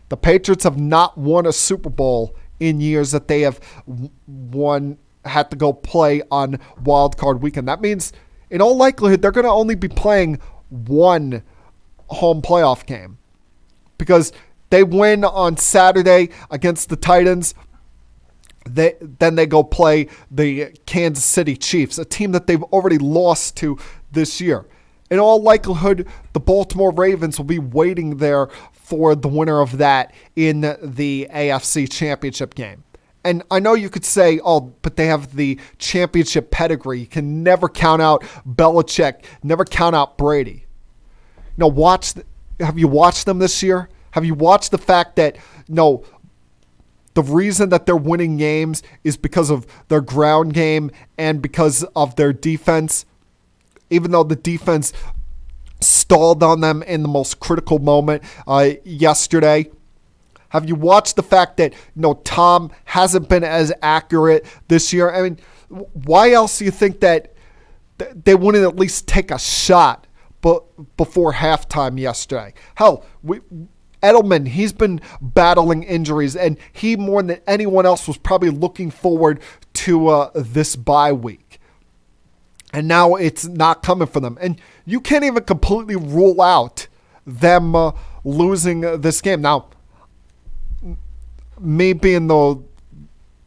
the Patriots have not won a Super Bowl in years that they have had to go play on Wild Card weekend. That means, in all likelihood, they're going to only be playing 1 home playoff game. Because they win on Saturday against the Titans. Then they go play the Kansas City Chiefs, a team that they've already lost to this year. In all likelihood, the Baltimore Ravens will be waiting there for the winner of that in the AFC Championship game. And I know you could say, oh, but they have the championship pedigree. You can never count out Belichick, never count out Brady. Have you watched them this year? Have you watched the fact that, the reason that they're winning games is because of their ground game and because of their defense? Even though the defense stalled on them in the most critical moment yesterday. Have you watched the fact that, Tom hasn't been as accurate this year? I mean, why else do you think that they wouldn't at least take a shot before halftime yesterday? Hell, Edelman, he's been battling injuries, and he more than anyone else was probably looking forward to this bye week. And now it's not coming for them. And you can't even completely rule out them losing this game. Now, me being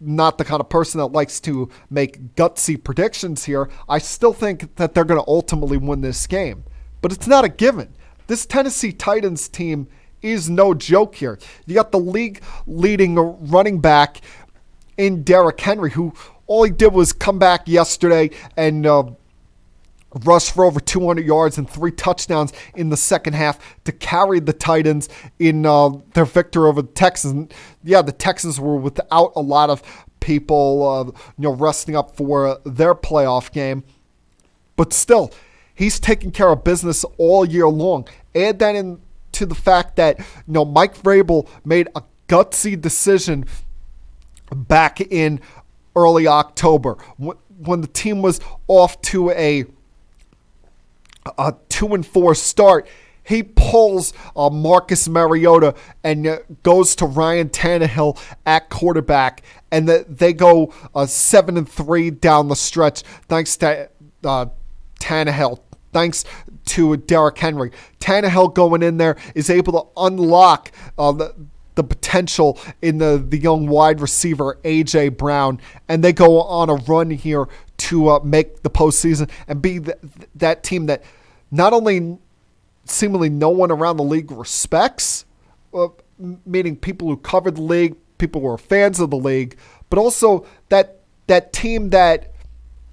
not the kind of person that likes to make gutsy predictions here, I still think that they're going to ultimately win this game. But it's not a given. This Tennessee Titans team is no joke here. You got the league-leading running back in Derrick Henry, who all he did was come back yesterday and rush for over 200 yards and 3 touchdowns in the second half to carry the Titans in their victory over the Texans. Yeah, the Texans were without a lot of people, resting up for their playoff game. But still, he's taking care of business all year long. Add that into the fact that Mike Vrabel made a gutsy decision back in early October when the team was off to a 2-4 start. He pulls Marcus Mariota and goes to Ryan Tannehill at quarterback, and they go 7-3 down the stretch thanks to Tannehill, thanks to Derrick Henry. Tannehill going in there is able to unlock the potential in the young wide receiver A.J. Brown, and they go on a run here to make the postseason and be that team that not only seemingly no one around the league respects, meaning people who cover the league, people who are fans of the league, but also that team that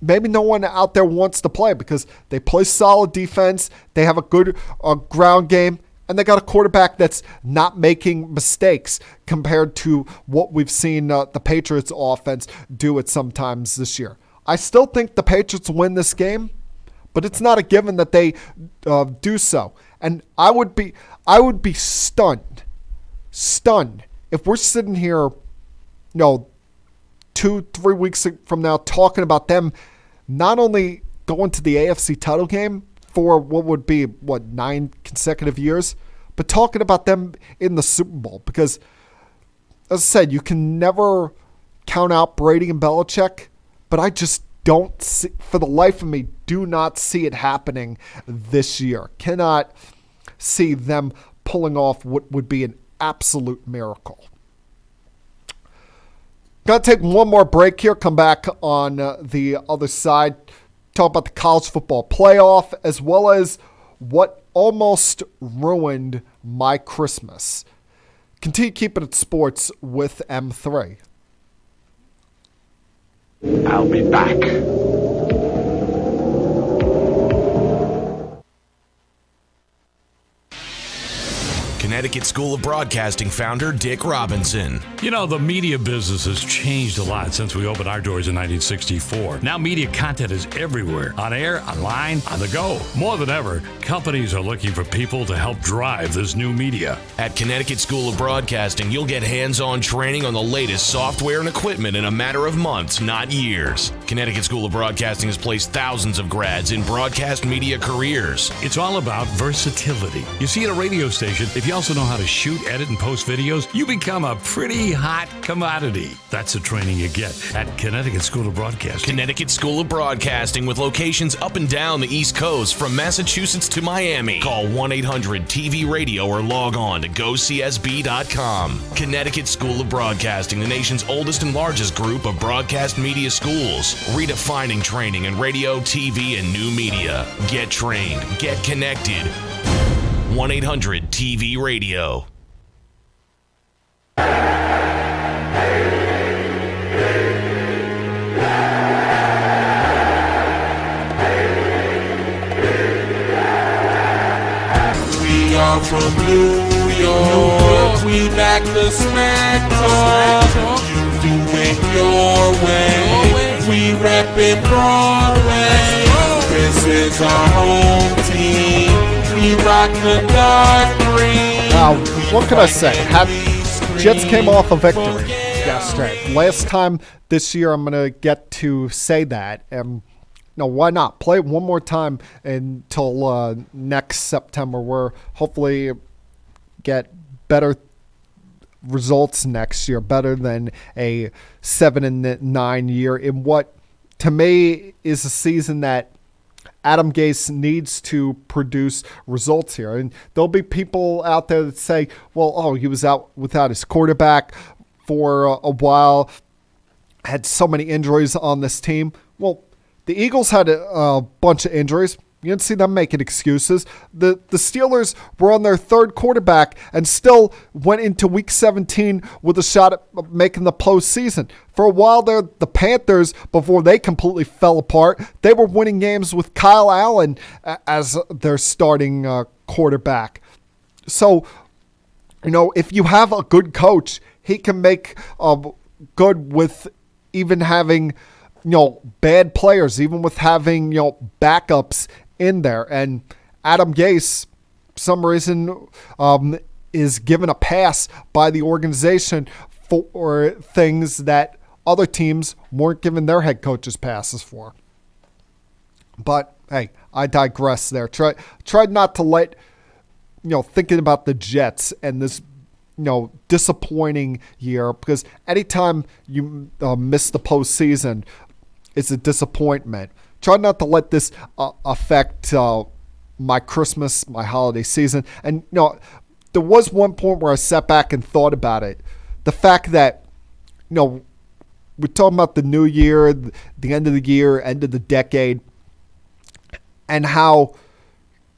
maybe no one out there wants to play because they play solid defense, they have a good ground game, and they got a quarterback that's not making mistakes compared to what we've seen the Patriots offense do at sometimes this year. I still think the Patriots win this game, but it's not a given that they do so. And I would be stunned if we're sitting here, 2-3 weeks from now talking about them not only going to the AFC title game for what would be 9 consecutive years, but talking about them in the Super Bowl. Because, as I said, you can never count out Brady and Belichick, but I just don't see, for the life of me, do not see it happening this year. Cannot see them pulling off what would be an absolute miracle. Got to take one more break here, come back on the other side, talk about the college football playoff, as well as what almost ruined my Christmas. Continue keeping it sports with M3. I'll be back. Connecticut School of Broadcasting founder Dick Robinson. The media business has changed a lot since we opened our doors in 1964. Now media content is everywhere, on air, online, on the go. More than ever, companies are looking for people to help drive this new media. At Connecticut School of Broadcasting, you'll get hands-on training on the latest software and equipment in a matter of months, not years. Connecticut School of Broadcasting has placed thousands of grads in broadcast media careers. It's all about versatility. You see, at a radio station, if you also know how to shoot, edit, and post videos, you become a pretty hot commodity. That's the training you get at Connecticut School of Broadcasting. Connecticut School of Broadcasting, with locations up and down the East Coast, from Massachusetts to Miami. Call 1-800-TV-RADIO or log on to GoCSB.com. Connecticut School of Broadcasting, the nation's oldest and largest group of broadcast media schools, redefining training in radio, TV, and new media. Get trained. Get connected. 1-800-TV-RADIO. We are from New York. We back to smack talk. You do it your way. We reppin' Broadway. This is our home team. We rock the dark green. Now, what can I say? Jets came off a victory. yesterday. Last time this year I'm going to get to say that. No, why not? Play it one more time until next September, where hopefully get better results next year, better than a 7-9 year in what to me is a season that Adam Gase needs to produce results here. And there'll be people out there that say, well, he was out without his quarterback for a while, had so many injuries on this team. Well, the Eagles had a bunch of injuries. You didn't see them making excuses. The Steelers were on their third quarterback and still went into Week 17 with a shot at making the postseason. For a while there, the Panthers, before they completely fell apart, they were winning games with Kyle Allen as their starting quarterback. So, if you have a good coach, he can make good with even having bad players, even with having backups in there. And Adam Gase, for some reason, is given a pass by the organization for things that other teams weren't giving their head coaches passes for. But hey, I digress there. Tried not to let thinking about the Jets and this disappointing year, because anytime you miss the postseason, it's a disappointment. Try not to let this affect my Christmas, my holiday season. And, there was one point where I sat back and thought about it. The fact that, we're talking about the new year, the end of the year, end of the decade, and how,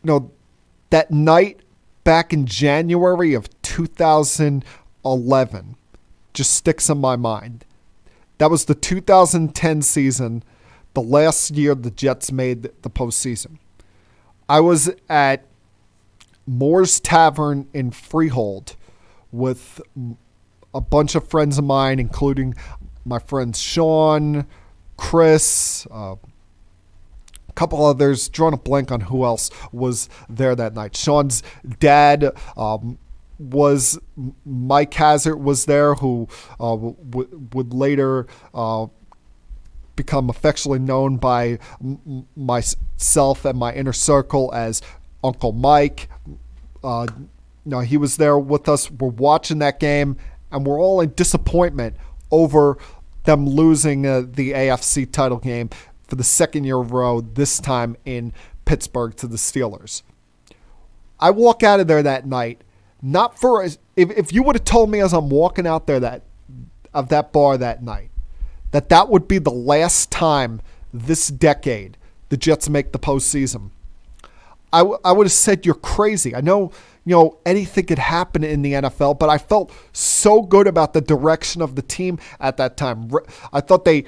that night back in January of 2011 just sticks in my mind. That was the 2010 season, the last year the Jets made the postseason. I was at Moore's Tavern in Freehold with a bunch of friends of mine, including my friends Sean, Chris, a couple others. Drawing a blank on who else was there that night. Sean's dad was Mike Hazard was there, who would later become affectionately known by myself and my inner circle as Uncle Mike. He was there with us. We're watching that game, and we're all in disappointment over them losing the AFC title game for the second year in a row, this time in Pittsburgh to the Steelers. I walk out of there that night. Not for if you would have told me as I'm walking out there that bar that night that would be the last time this decade the Jets make the postseason, I would have said you're crazy. I know anything could happen in the NFL, but I felt so good about the direction of the team at that time. I thought they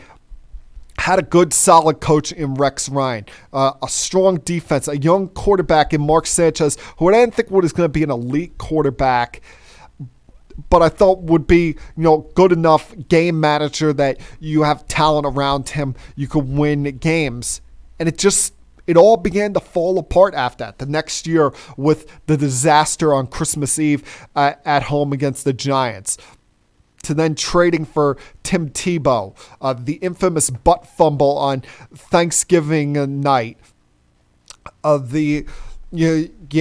had a good, solid coach in Rex Ryan, a strong defense, a young quarterback in Mark Sanchez, who I didn't think was going to be an elite quarterback, but I thought would be, good enough game manager that you have talent around him, you could win games. And it all began to fall apart after that. The next year with the disaster on Christmas Eve at home against the Giants, to then trading for Tim Tebow, the infamous butt fumble on Thanksgiving night, you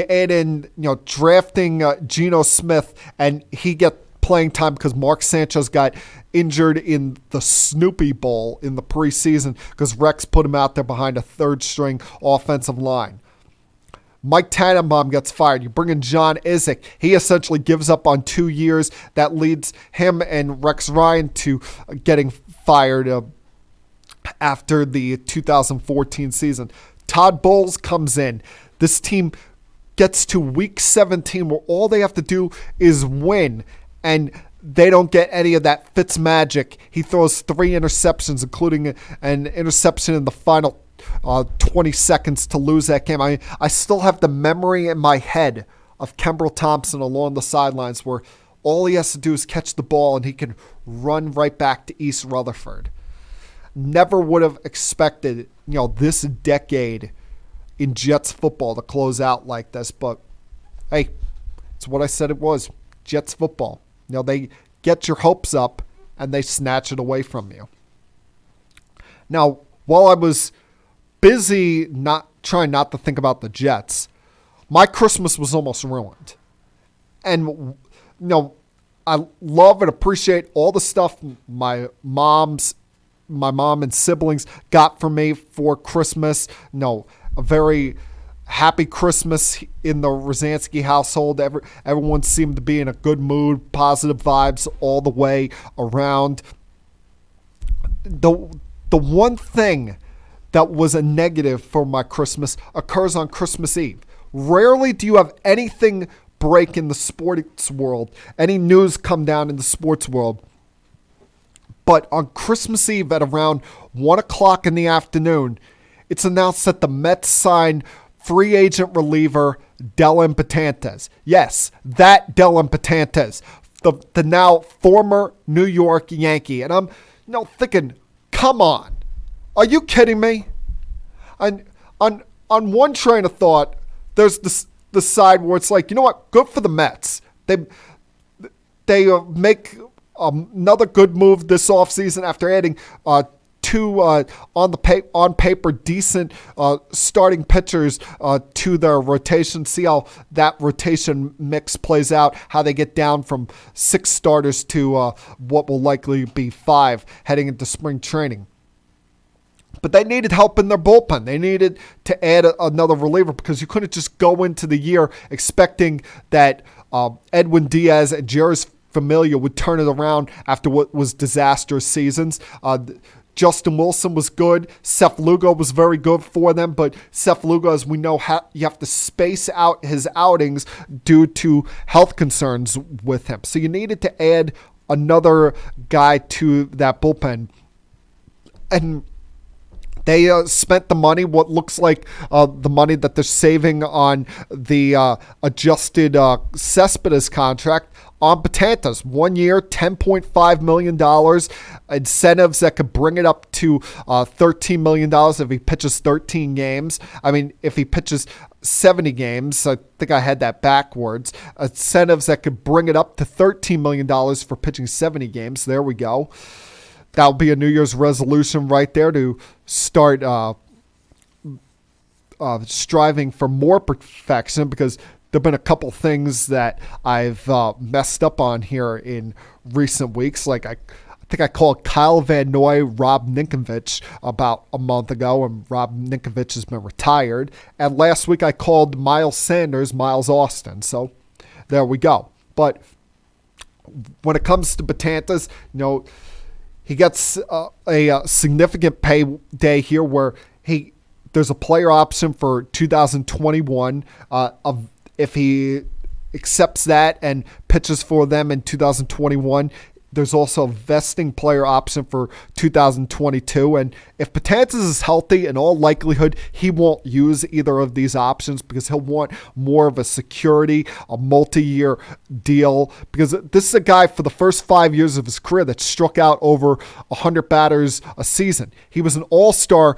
add in drafting Geno Smith, and he get playing time because Mark Sanchez got injured in the Snoopy Bowl in the preseason because Rex put him out there behind a third-string offensive line. Mike Tannenbaum gets fired. You bring in John Izek. He essentially gives up on 2 years. That leads him and Rex Ryan to getting fired after the 2014 season. Todd Bowles comes in. This team gets to Week 17 where all they have to do is win, and they don't get any of that Fitz magic. He throws 3 interceptions, including an interception in the final 20 seconds to lose that game. I still have the memory in my head of Kembrell Thompson along the sidelines where all he has to do is catch the ball and he can run right back to East Rutherford. Never would have expected, this decade in Jets football to close out like this, but hey, it's what I said it was. Jets football. They get your hopes up and they snatch it away from you. Now, while I was busy trying not to think about the Jets, my Christmas was almost ruined. And, I love and appreciate all the stuff my mom and siblings got for me for Christmas. A very happy Christmas in the Rosansky household. Everyone seemed to be in a good mood, positive vibes all the way around. The one thing that was a negative for my Christmas occurs on Christmas Eve. Rarely do you have anything break in the sports world, any news come down in the sports world. But on Christmas Eve at around 1 o'clock in the afternoon, it's announced that the Mets signed free agent reliever Dellin Betances. Yes, that Dellin Betances, the now former New York Yankee. And I'm thinking, come on, are you kidding me? On one train of thought, there's the side where it's like, you know what, good for the Mets. They make another good move this offseason after adding two on paper decent starting pitchers to their rotation. See how that rotation mix plays out, how they get down from 6 starters to what will likely be 5 heading into spring training. But they needed help in their bullpen. They needed to add another reliever because you couldn't just go into the year expecting that Edwin Diaz and Jeurys Familia would turn it around after what was disastrous seasons. Justin Wilson was good. Seth Lugo was very good for them, but Seth Lugo, as we know, you have to space out his outings due to health concerns with him. So you needed to add another guy to that bullpen. And they spent the money, what looks like the money that they're saving on the adjusted Cespedes contract on Betances. 1 year, $10.5 million. Incentives that could bring it up to $13 million if he pitches 13 games. I mean, if he pitches 70 games, I think I had that backwards. Incentives that could bring it up to $13 million for pitching 70 games. There we go. That'll be a New Year's resolution right there to start striving for more perfection, because there have been a couple things that I've messed up on here in recent weeks. Like I think I called Kyle Van Noy Rob Ninkovich about a month ago, and Rob Ninkovich has been retired. And last week I called Miles Sanders Miles Austin. So there we go. But when it comes to Betances, he gets a significant payday here where there's a player option for 2021. If he accepts that and pitches for them in 2021, there's also a vesting player option for 2022. And if Betances is healthy, in all likelihood, he won't use either of these options because he'll want more of a security, a multi-year deal. Because this is a guy for the first 5 years of his career that struck out over 100 batters a season. He was an all-star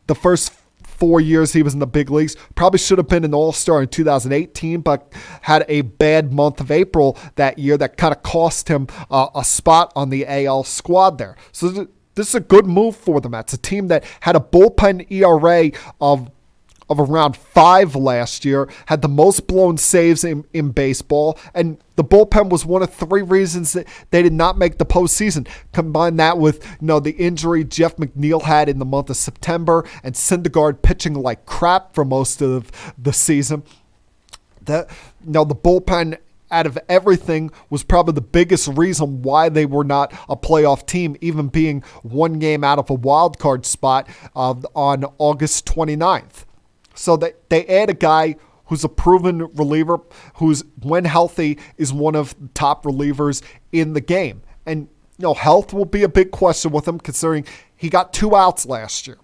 the first 4 years he was in the big leagues. Probably should have been an all-star in 2018, but had a bad month of April that year that kind of cost him a spot on the AL squad there. So this is a good move for the Mets, a team that had a bullpen ERA of around 5 last year, had the most blown saves in baseball, and the bullpen was one of 3 reasons that they did not make the postseason. Combine that with the injury Jeff McNeil had in the month of September, and Syndergaard pitching like crap for most of the season. The bullpen, out of everything, was probably the biggest reason why they were not a playoff team, even being 1 game out of a wild card spot on August 29th. So they add a guy who's a proven reliever, who's, when healthy, is one of the top relievers in the game. And, health will be a big question with him, considering he got 2 outs last year.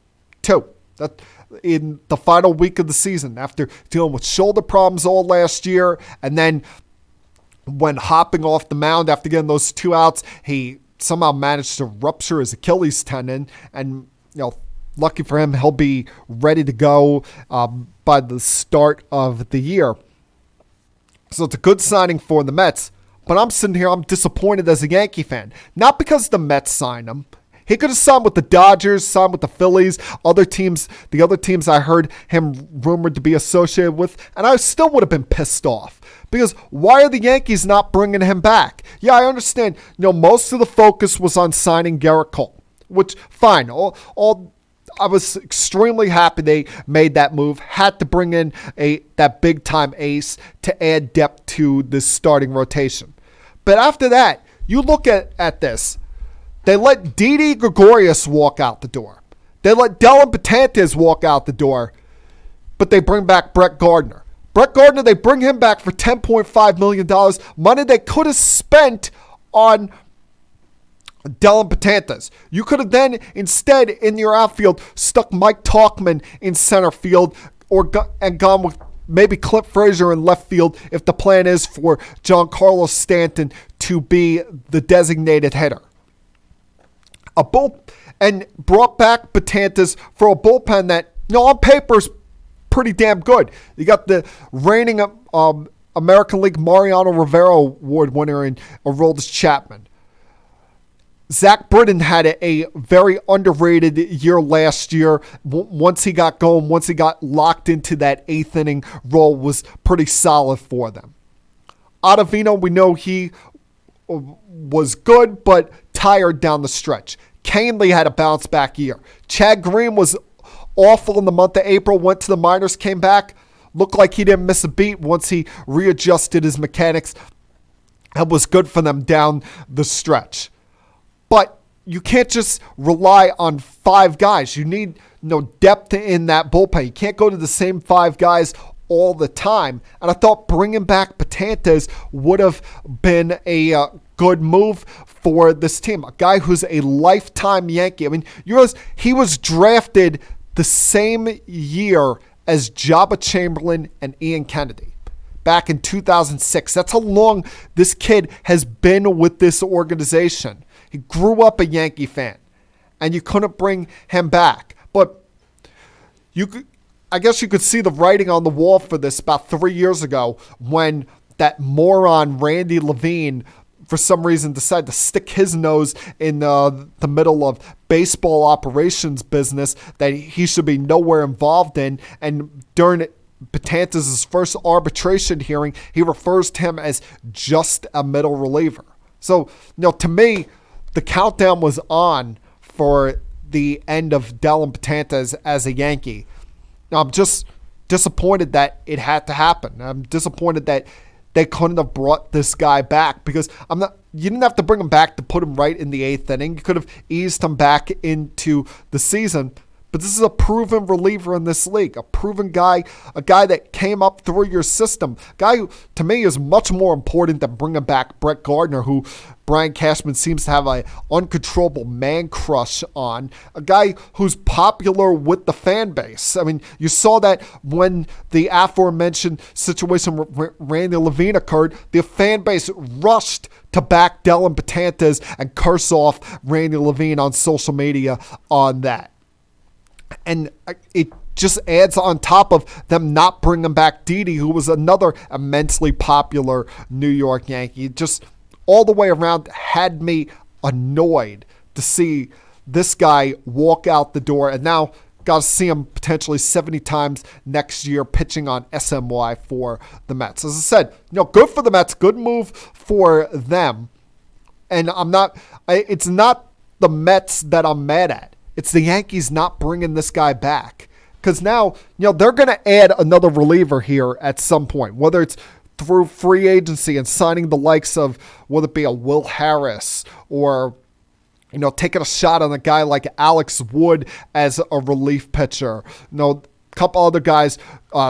2. That in the final week of the season, after dealing with shoulder problems all last year, and then when hopping off the mound after getting those 2 outs, he somehow managed to rupture his Achilles tendon, and, lucky for him, he'll be ready to go by the start of the year. So it's a good signing for the Mets. But I'm sitting here, I'm disappointed as a Yankee fan. Not because the Mets signed him. He could have signed with the Dodgers, signed with the Phillies, the other teams I heard him rumored to be associated with, and I still would have been pissed off. Because why are the Yankees not bringing him back? Yeah, I understand. Most of the focus was on signing Garrett Cole, which, fine. I was extremely happy they made that move. Had to bring in that big-time ace to add depth to this starting rotation. But after that, you look at this. They let Didi Gregorius walk out the door. They let Dellin Betances walk out the door. But they bring back Brett Gardner. Brett Gardner, they bring him back for $10.5 million. Money they could have spent on Dellin Betances. You could have then, instead, in your outfield, stuck Mike Tauchman in center field and gone with maybe Clint Frazier in left field if the plan is for Giancarlo Stanton to be the designated hitter. And brought back Betances for a bullpen that, on paper is pretty damn good. You got the reigning American League Mariano Rivera Award winner in Aroldis Chapman. Zach Britton had a very underrated year last year. Once he got going, once he got locked into that eighth inning role, was pretty solid for them. Ottavino, we know he was good, but tired down the stretch. Canely had a bounce back year. Chad Green was awful in the month of April, went to the minors, came back, looked like he didn't miss a beat once he readjusted his mechanics. That was good for them down the stretch. But you can't just rely on 5 guys. You need depth in that bullpen. You can't go to the same 5 guys all the time. And I thought bringing back Betances would have been a good move for this team. A guy who's a lifetime Yankee. I mean, you realize he was drafted the same year as Jabba Chamberlain and Ian Kennedy back in 2006. That's how long this kid has been with this organization. He grew up a Yankee fan, and you couldn't bring him back. But I guess you could see the writing on the wall for this about 3 years ago when that moron Randy Levine, for some reason, decided to stick his nose in the middle of baseball operations business that he should be nowhere involved in. And during Betances' first arbitration hearing, he refers to him as just a middle reliever. So, to me, the countdown was on for the end of Dellin Betances as a Yankee. Now, I'm just disappointed that it had to happen. I'm disappointed that they couldn't have brought this guy back because you didn't have to bring him back to put him right in the 8th inning. You could have eased him back into the season. But this is a proven reliever in this league, a proven guy, a guy that came up through your system, a guy who, to me, is much more important than bringing back Brett Gardner, who Brian Cashman seems to have an uncontrollable man crush on, a guy who's popular with the fan base. I mean, you saw that when the aforementioned situation with Randy Levine occurred, the fan base rushed to back Dellin Betances and curse off Randy Levine on social media on that. And it just adds on top of them not bringing back Didi, who was another immensely popular New York Yankee. Just all the way around had me annoyed to see this guy walk out the door. And now got to see him potentially 70 times next year pitching on SMY for the Mets. As I said, good for the Mets, good move for them. And it's not the Mets that I'm mad at. It's the Yankees not bringing this guy back. Because now, they're going to add another reliever here at some point, whether it's through free agency and signing the likes of, whether it be a Will Harris or, taking a shot on a guy like Alex Wood as a relief pitcher. A couple other guys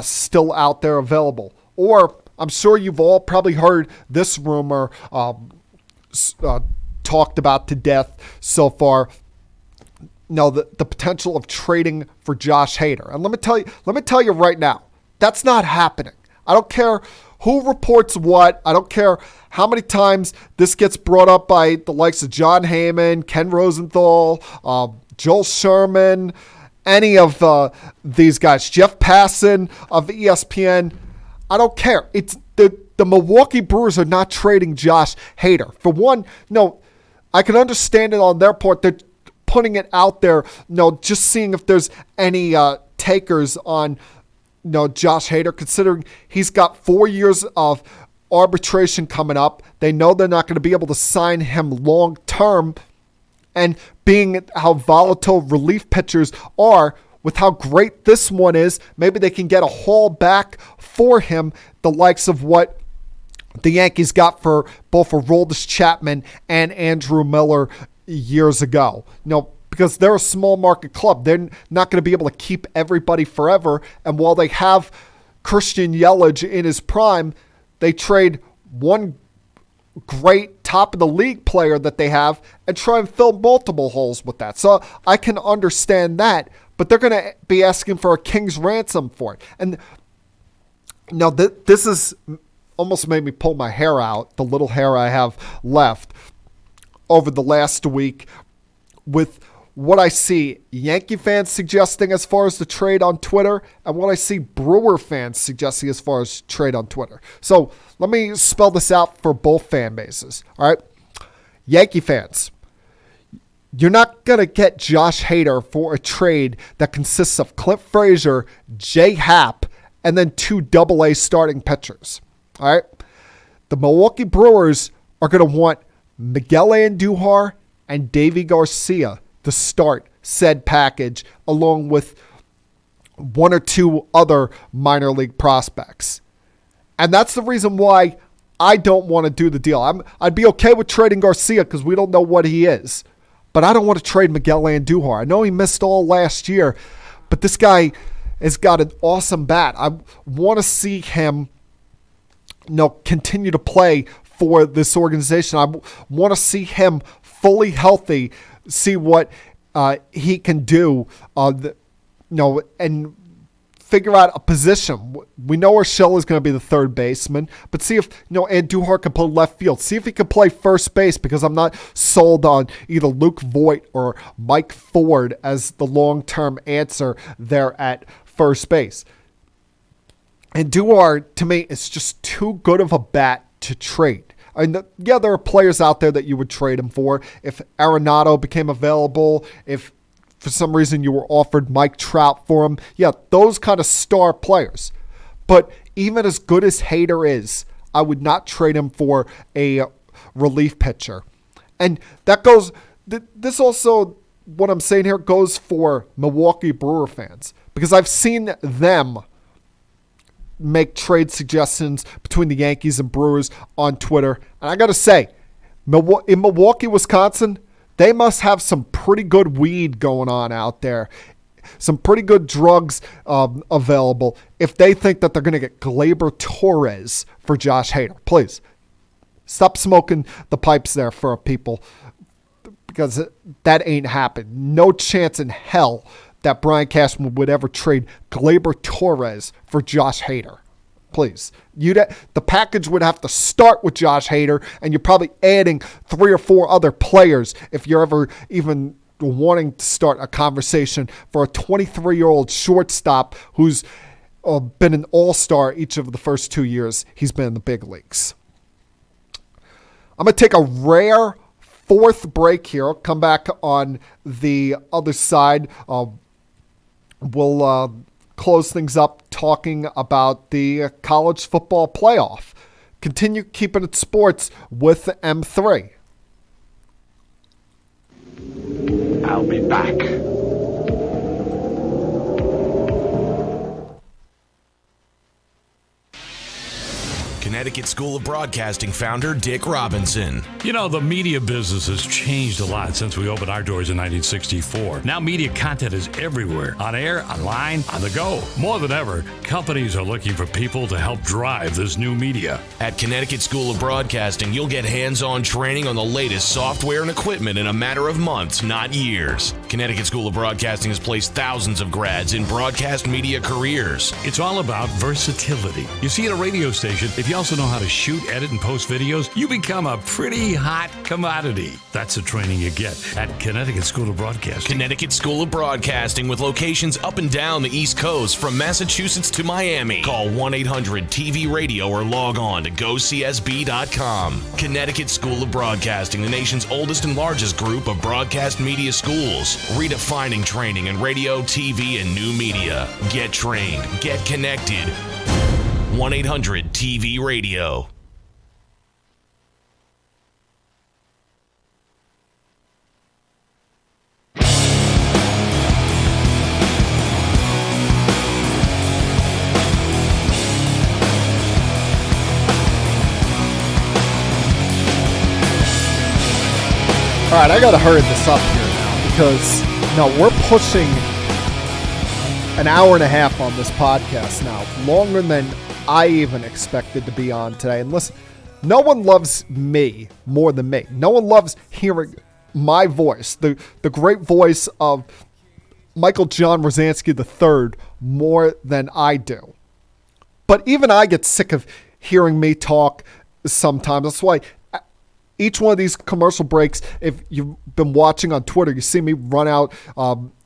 still out there available. Or I'm sure you've all probably heard this rumor talked about to death so far. The potential of trading for Josh Hader. And let me tell you right now, that's not happening. I don't care who reports what. I don't care how many times this gets brought up by the likes of John Heyman, Ken Rosenthal, Joel Sherman, any of these guys, Jeff Passan of ESPN. I don't care. the Milwaukee Brewers are not trading Josh Hader. For one, no, I can understand it on their part. They're putting it out there, just seeing if there's any takers on Josh Hader, considering he's got 4 years of arbitration coming up. They know they're not going to be able to sign him long term, and being how volatile relief pitchers are, with how great this one is, maybe they can get a haul back for him, the likes of what the Yankees got for both Aroldis Chapman and Andrew Miller years ago. Because they're a small market club. They're not going to be able to keep everybody forever. And while they have Christian Yelich in his prime, they trade one great top of the league player that they have and try and fill multiple holes with that. So I can understand that, but they're going to be asking for a king's ransom for it. And this is almost made me pull my hair out, the little hair I have left, over the last week with what I see Yankee fans suggesting as far as the trade on Twitter and what I see Brewer fans suggesting as far as trade on Twitter. So let me spell this out for both fan bases. All right. Yankee fans, you're not going to get Josh Hader for a trade that consists of Clint Frazier, Jay Happ, and then 2 AA starting pitchers. All right. The Milwaukee Brewers are going to want Miguel Andujar and Davy Garcia to start said package, along with 1 or 2 other minor league prospects. And that's the reason why I don't want to do the deal. I'd be okay with trading Garcia because we don't know what he is. But I don't want to trade Miguel Andujar. I know he missed all last year, but this guy has got an awesome bat. I want to see him continue to play for this organization. I want to see him fully healthy, see what he can do, and figure out a position. We know Urshela is going to be the third baseman, but see if Andujar can play left field. See if he can play first base, because I'm not sold on either Luke Voit or Mike Ford as the long-term answer there at first base. Andujar, to me, is just too good of a bat to trade. I mean, there are players out there that you would trade him for. If Arenado became available, if for some reason you were offered Mike Trout for him, those kind of star players. But even as good as Hader is, I would not trade him for a relief pitcher. And that goes, this also, what I'm saying here, goes for Milwaukee Brewer fans, because I've seen them make trade suggestions between the Yankees and Brewers on Twitter. And I got to say, in Milwaukee, Wisconsin, they must have some pretty good weed going on out there. Some pretty good drugs available if they think that they're going to get Gleyber Torres for Josh Hader. Please, stop smoking the pipes there for people, because that ain't happened. No chance in hell that Brian Cashman would ever trade Gleyber Torres for Josh Hader. Please. The package would have to start with Josh Hader, and you're probably adding 3 or 4 other players if you're ever even wanting to start a conversation for a 23-year-old shortstop who's been an all-star each of the first 2 years he's been in the big leagues. I'm going to take a rare 4th break here. I'll come back on the other side. We'll close things up talking about the college football playoff. Continue keeping it sports with M3. I'll be back. Connecticut School of Broadcasting founder Dick Robinson. You know, the media business has changed a lot since we opened our doors in 1964. Now media content is everywhere, on air, online, on the go. More than ever, companies are looking for people to help drive this new media. At Connecticut School of Broadcasting, you'll get hands-on training on the latest software and equipment in a matter of months, not years. Connecticut School of Broadcasting has placed thousands of grads in broadcast media careers. It's all about versatility. You see, at a radio station, if you also also know how to shoot, edit, and post videos, you become a pretty hot commodity. That's the training you get at Connecticut School of Broadcasting. Connecticut School of Broadcasting with locations up and down the East Coast from Massachusetts to Miami. Call 1-800-TV-RADIO or log on to GoCSB.com. Connecticut School of Broadcasting, the nation's oldest and largest group of broadcast media schools, redefining training in radio, TV, and new media. Get trained. Get connected. 1-800-TV-RADIO. All right, I got to hurry this up here now because we're pushing an hour and a half on this podcast now, longer than I even expected to be on today. And listen, no one loves me more than me. No one loves hearing my voice, the great voice of Michael John Rosansky III, more than I do. But even I get sick of hearing me talk sometimes. That's why each one of these commercial breaks, if you've been watching on Twitter, you see me run out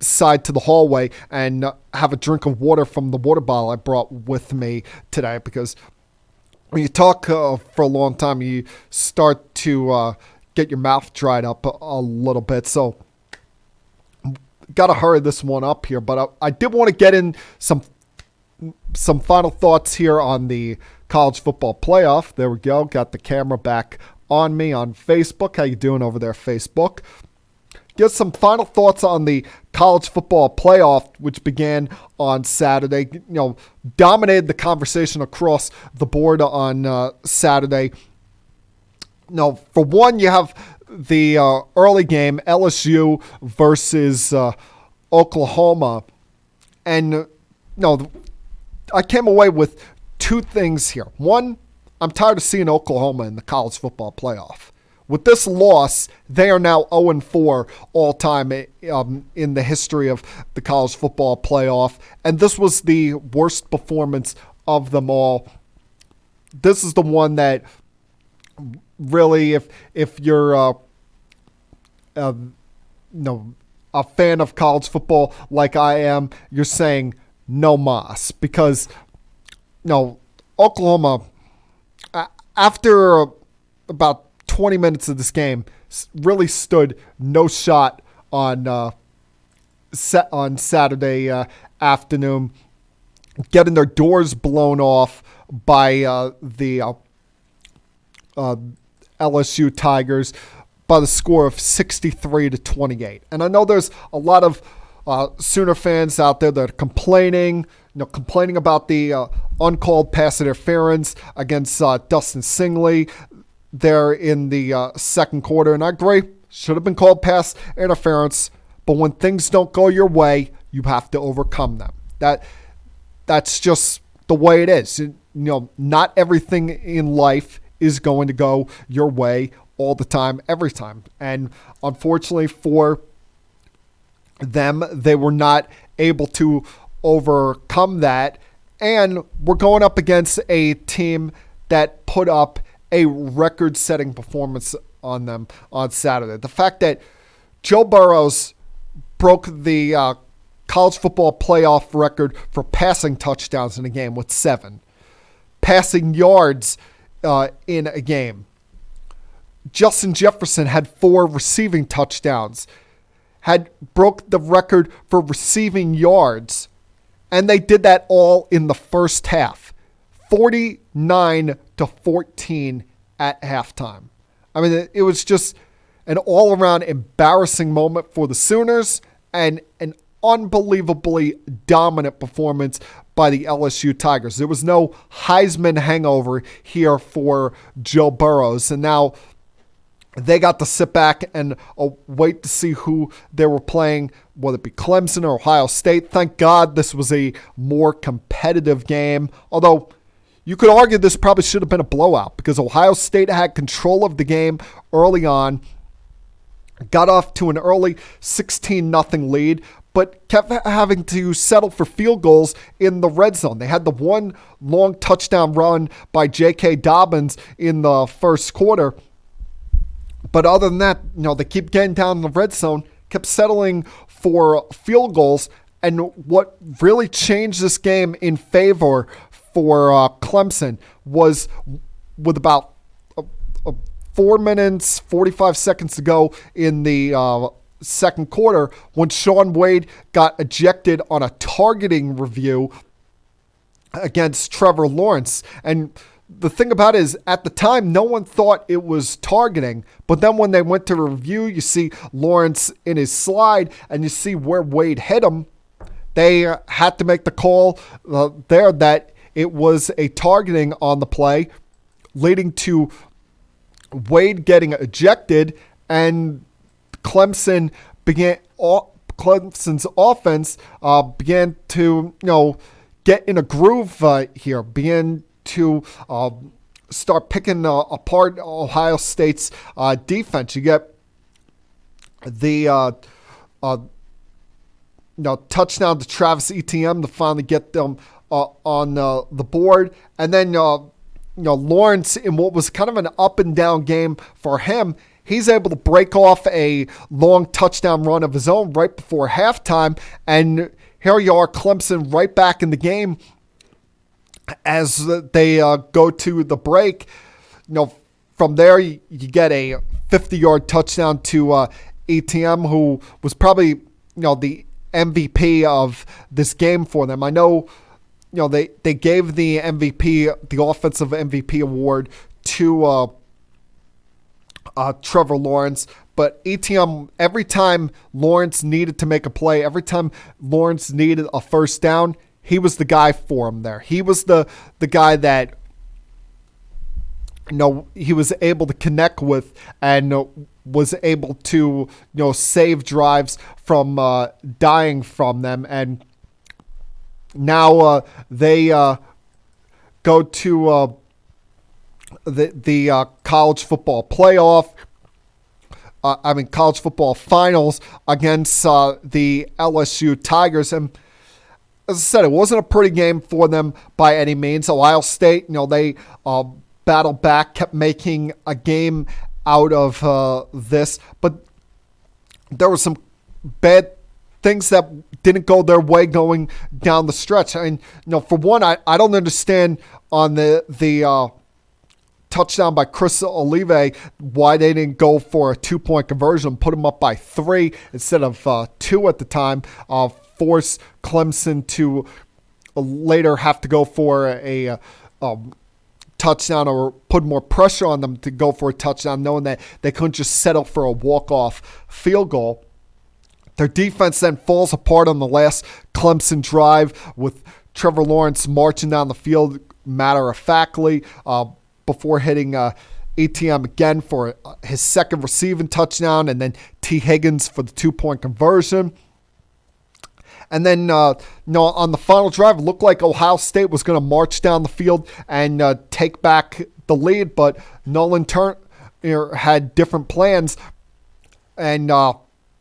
side to the hallway and have a drink of water from the water bottle I brought with me today. Because when you talk for a long time, you start to get your mouth dried up a little bit. So got to hurry this one up here. But I did want to get in some final thoughts here on the college football playoff. There we go. Got the camera back on me on Facebook. How you doing over there, Facebook? Get some final thoughts on the college football playoff, which began on Saturday. Dominated the conversation across the board on Saturday. For one, you have the early game, LSU versus Oklahoma. And I came away with two things here. One, I'm tired of seeing Oklahoma in the college football playoff. With this loss, they are now 0-4 all-time in the history of the college football playoff. And this was the worst performance of them all. This is the one that really, if you're a fan of college football like I am, you're saying no mas. Because, Oklahoma, after about 20 minutes of this game, really stood no shot on Saturday afternoon, getting their doors blown off by the LSU Tigers by the score of 63-28. And I know there's a lot of Sooner fans out there that are complaining about the uncalled pass interference against Dustin Singley there in the second quarter. And I agree, should have been called pass interference. But when things don't go your way, you have to overcome them. That's just the way it is. Not everything in life is going to go your way all the time, every time. And unfortunately for them, they were not able to overcome that, and we're going up against a team that put up a record-setting performance on them on Saturday. The fact that Joe Burrows broke the college football playoff record for passing touchdowns in a game with 7, passing yards in a game. Justin Jefferson had 4 receiving touchdowns, broke the record for receiving yards. And they did that all in the first half, 49-14 at halftime. I mean, it was just an all-around embarrassing moment for the Sooners and an unbelievably dominant performance by the LSU Tigers. There was no Heisman hangover here for Joe Burrows, and now they got to sit back and wait to see who they were playing, whether it be Clemson or Ohio State. Thank God this was a more competitive game, although you could argue this probably should have been a blowout because Ohio State had control of the game early on, got off to an early 16-0 lead, but kept having to settle for field goals in the red zone. They had the one long touchdown run by J.K. Dobbins in the first quarter. But other than that, they keep getting down in the red zone, kept settling for field goals. And what really changed this game in favor for Clemson was with about 4 minutes, 45 seconds to go in the second quarter, when Shaun Wade got ejected on a targeting review against Trevor Lawrence. And the thing about it is, at the time, no one thought it was targeting. But then when they went to review, you see Lawrence in his slide, and you see where Wade hit him. They had to make the call there that it was a targeting on the play, leading to Wade getting ejected, and Clemson's offense began to get in a groove here, began to start picking apart Ohio State's defense. You get the touchdown to Travis Etienne to finally get them on the board, and then Lawrence, in what was kind of an up and down game for him, he's able to break off a long touchdown run of his own right before halftime, and here you are, Clemson right back in the game as they go to the break. From there you get a 50-yard touchdown to Etienne, who was probably the MVP of this game for them. I know they gave the MVP, the offensive MVP award to Trevor Lawrence, but Etienne, every time Lawrence needed to make a play, every time Lawrence needed a first down, he was the guy for him there. He was the guy that he was able to connect with and was able to save drives from dying from them. And now they go to the college football playoff. College football finals against the LSU Tigers. And as I said, it wasn't a pretty game for them by any means. Ohio State, they battled back, kept making a game out of this. But there were some bad things that didn't go their way going down the stretch. For one, I don't understand on the touchdown by Chris Olave why they didn't go for a 2-point conversion, put them up by 3 instead of 2 at the time, force Clemson to later have to go for a touchdown or put more pressure on them to go for a touchdown, knowing that they couldn't just settle for a walk-off field goal. Their defense then falls apart on the last Clemson drive with Trevor Lawrence marching down the field matter-of-factly before hitting Etienne again for his second receiving touchdown, and then T. Higgins for the 2-point conversion. And then, on the final drive, it looked like Ohio State was going to march down the field and take back the lead, but Nolan Turner had different plans and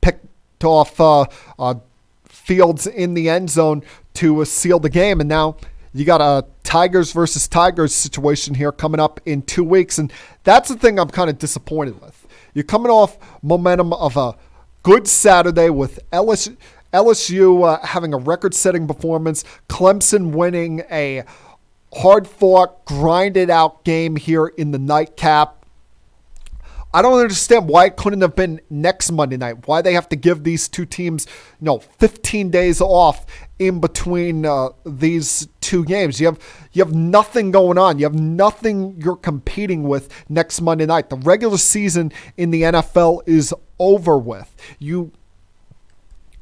picked off Fields in the end zone to seal the game. And now you got a Tigers versus Tigers situation here coming up in 2 weeks, and that's the thing I'm kind of disappointed with. You're coming off momentum of a good Saturday with LSU having a record-setting performance, Clemson winning a hard-fought, grinded-out game here in the nightcap. I don't understand why it couldn't have been next Monday night, why they have to give these two teams 15 days off in between these two games. You have nothing going on. You have nothing you're competing with next Monday night. The regular season in the NFL is over with. You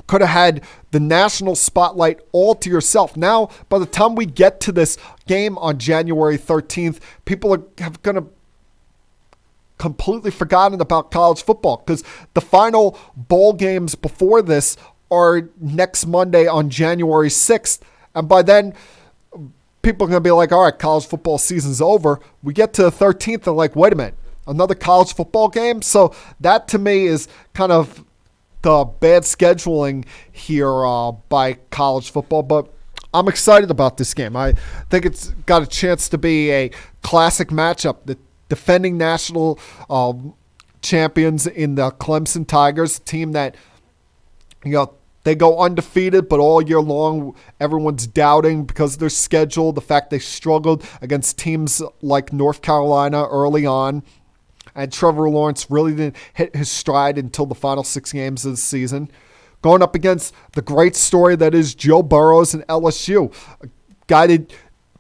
could have had the national spotlight all to yourself. Now, by the time we get to this game on January 13th, people are going to completely forgotten about college football because the final bowl games before this are next Monday on January 6th. And by then, people are going to be like, all right, college football season's over. We get to the 13th and like, wait a minute, another college football game? So that to me is kind of the bad scheduling here by college football, but I'm excited about this game. I think it's got a chance to be a classic matchup. The defending national champions in the Clemson Tigers, a team that, they go undefeated, but all year long everyone's doubting because of their schedule, the fact they struggled against teams like North Carolina early on. And Trevor Lawrence really didn't hit his stride until the final 6 games of the season. Going up against the great story that is Joe Burrows and LSU. A guy that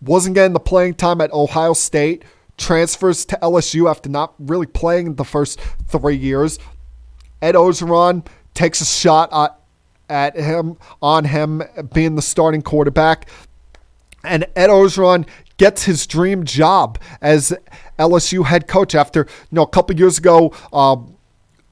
wasn't getting the playing time at Ohio State, transfers to LSU after not really playing the first 3 years. Ed Orgeron takes a shot on him being the starting quarterback. And Ed Orgeron gets his dream job as LSU head coach after, a couple years ago,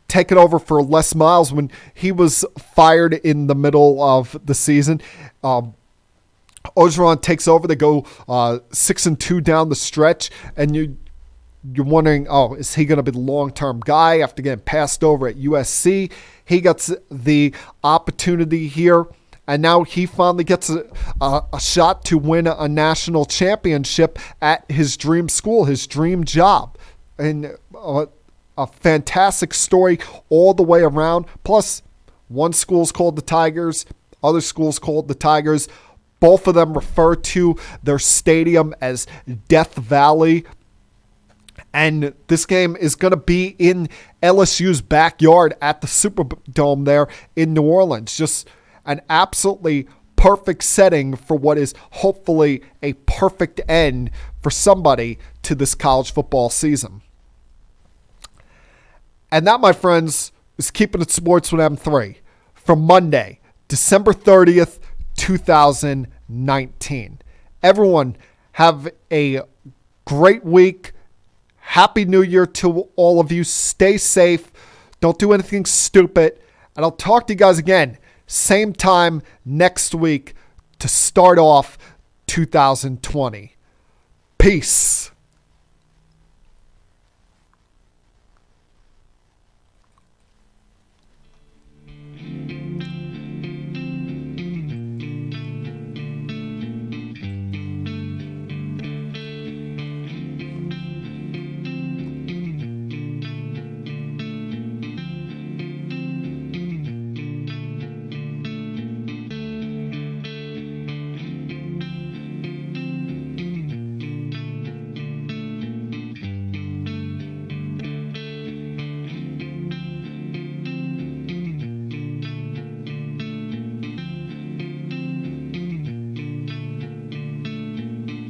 taking over for Les Miles when he was fired in the middle of the season. Orgeron takes over. They go 6-2 down the stretch, and you're wondering, is he going to be the long-term guy after getting passed over at USC? He gets the opportunity here, and now he finally gets a shot to win a national championship at his dream school, his dream job. And a fantastic story all the way around. Plus, one school's called the Tigers, other school's called the Tigers. Both of them refer to their stadium as Death Valley. And this game is going to be in LSU's backyard at the Superdome there in New Orleans. Just an absolutely perfect setting for what is hopefully a perfect end for somebody to this college football season. And that, my friends, is Keeping It Sports with M3 for Monday, December 30th, 2019. Everyone have a great week. Happy New Year to all of you. Stay safe. Don't do anything stupid. And I'll talk to you guys again, same time next week to start off 2020. Peace.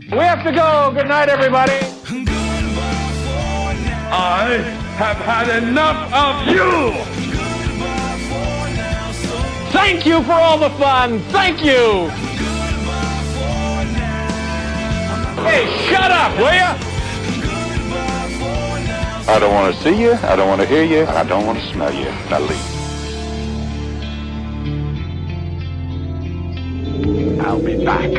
We have to go. Good night, everybody. I have had enough of you. Thank you for all the fun. Thank you. Hey, shut up, will ya? I don't want to see you, I don't want to hear you, and I don't want to smell you. Now leave. I'll be back.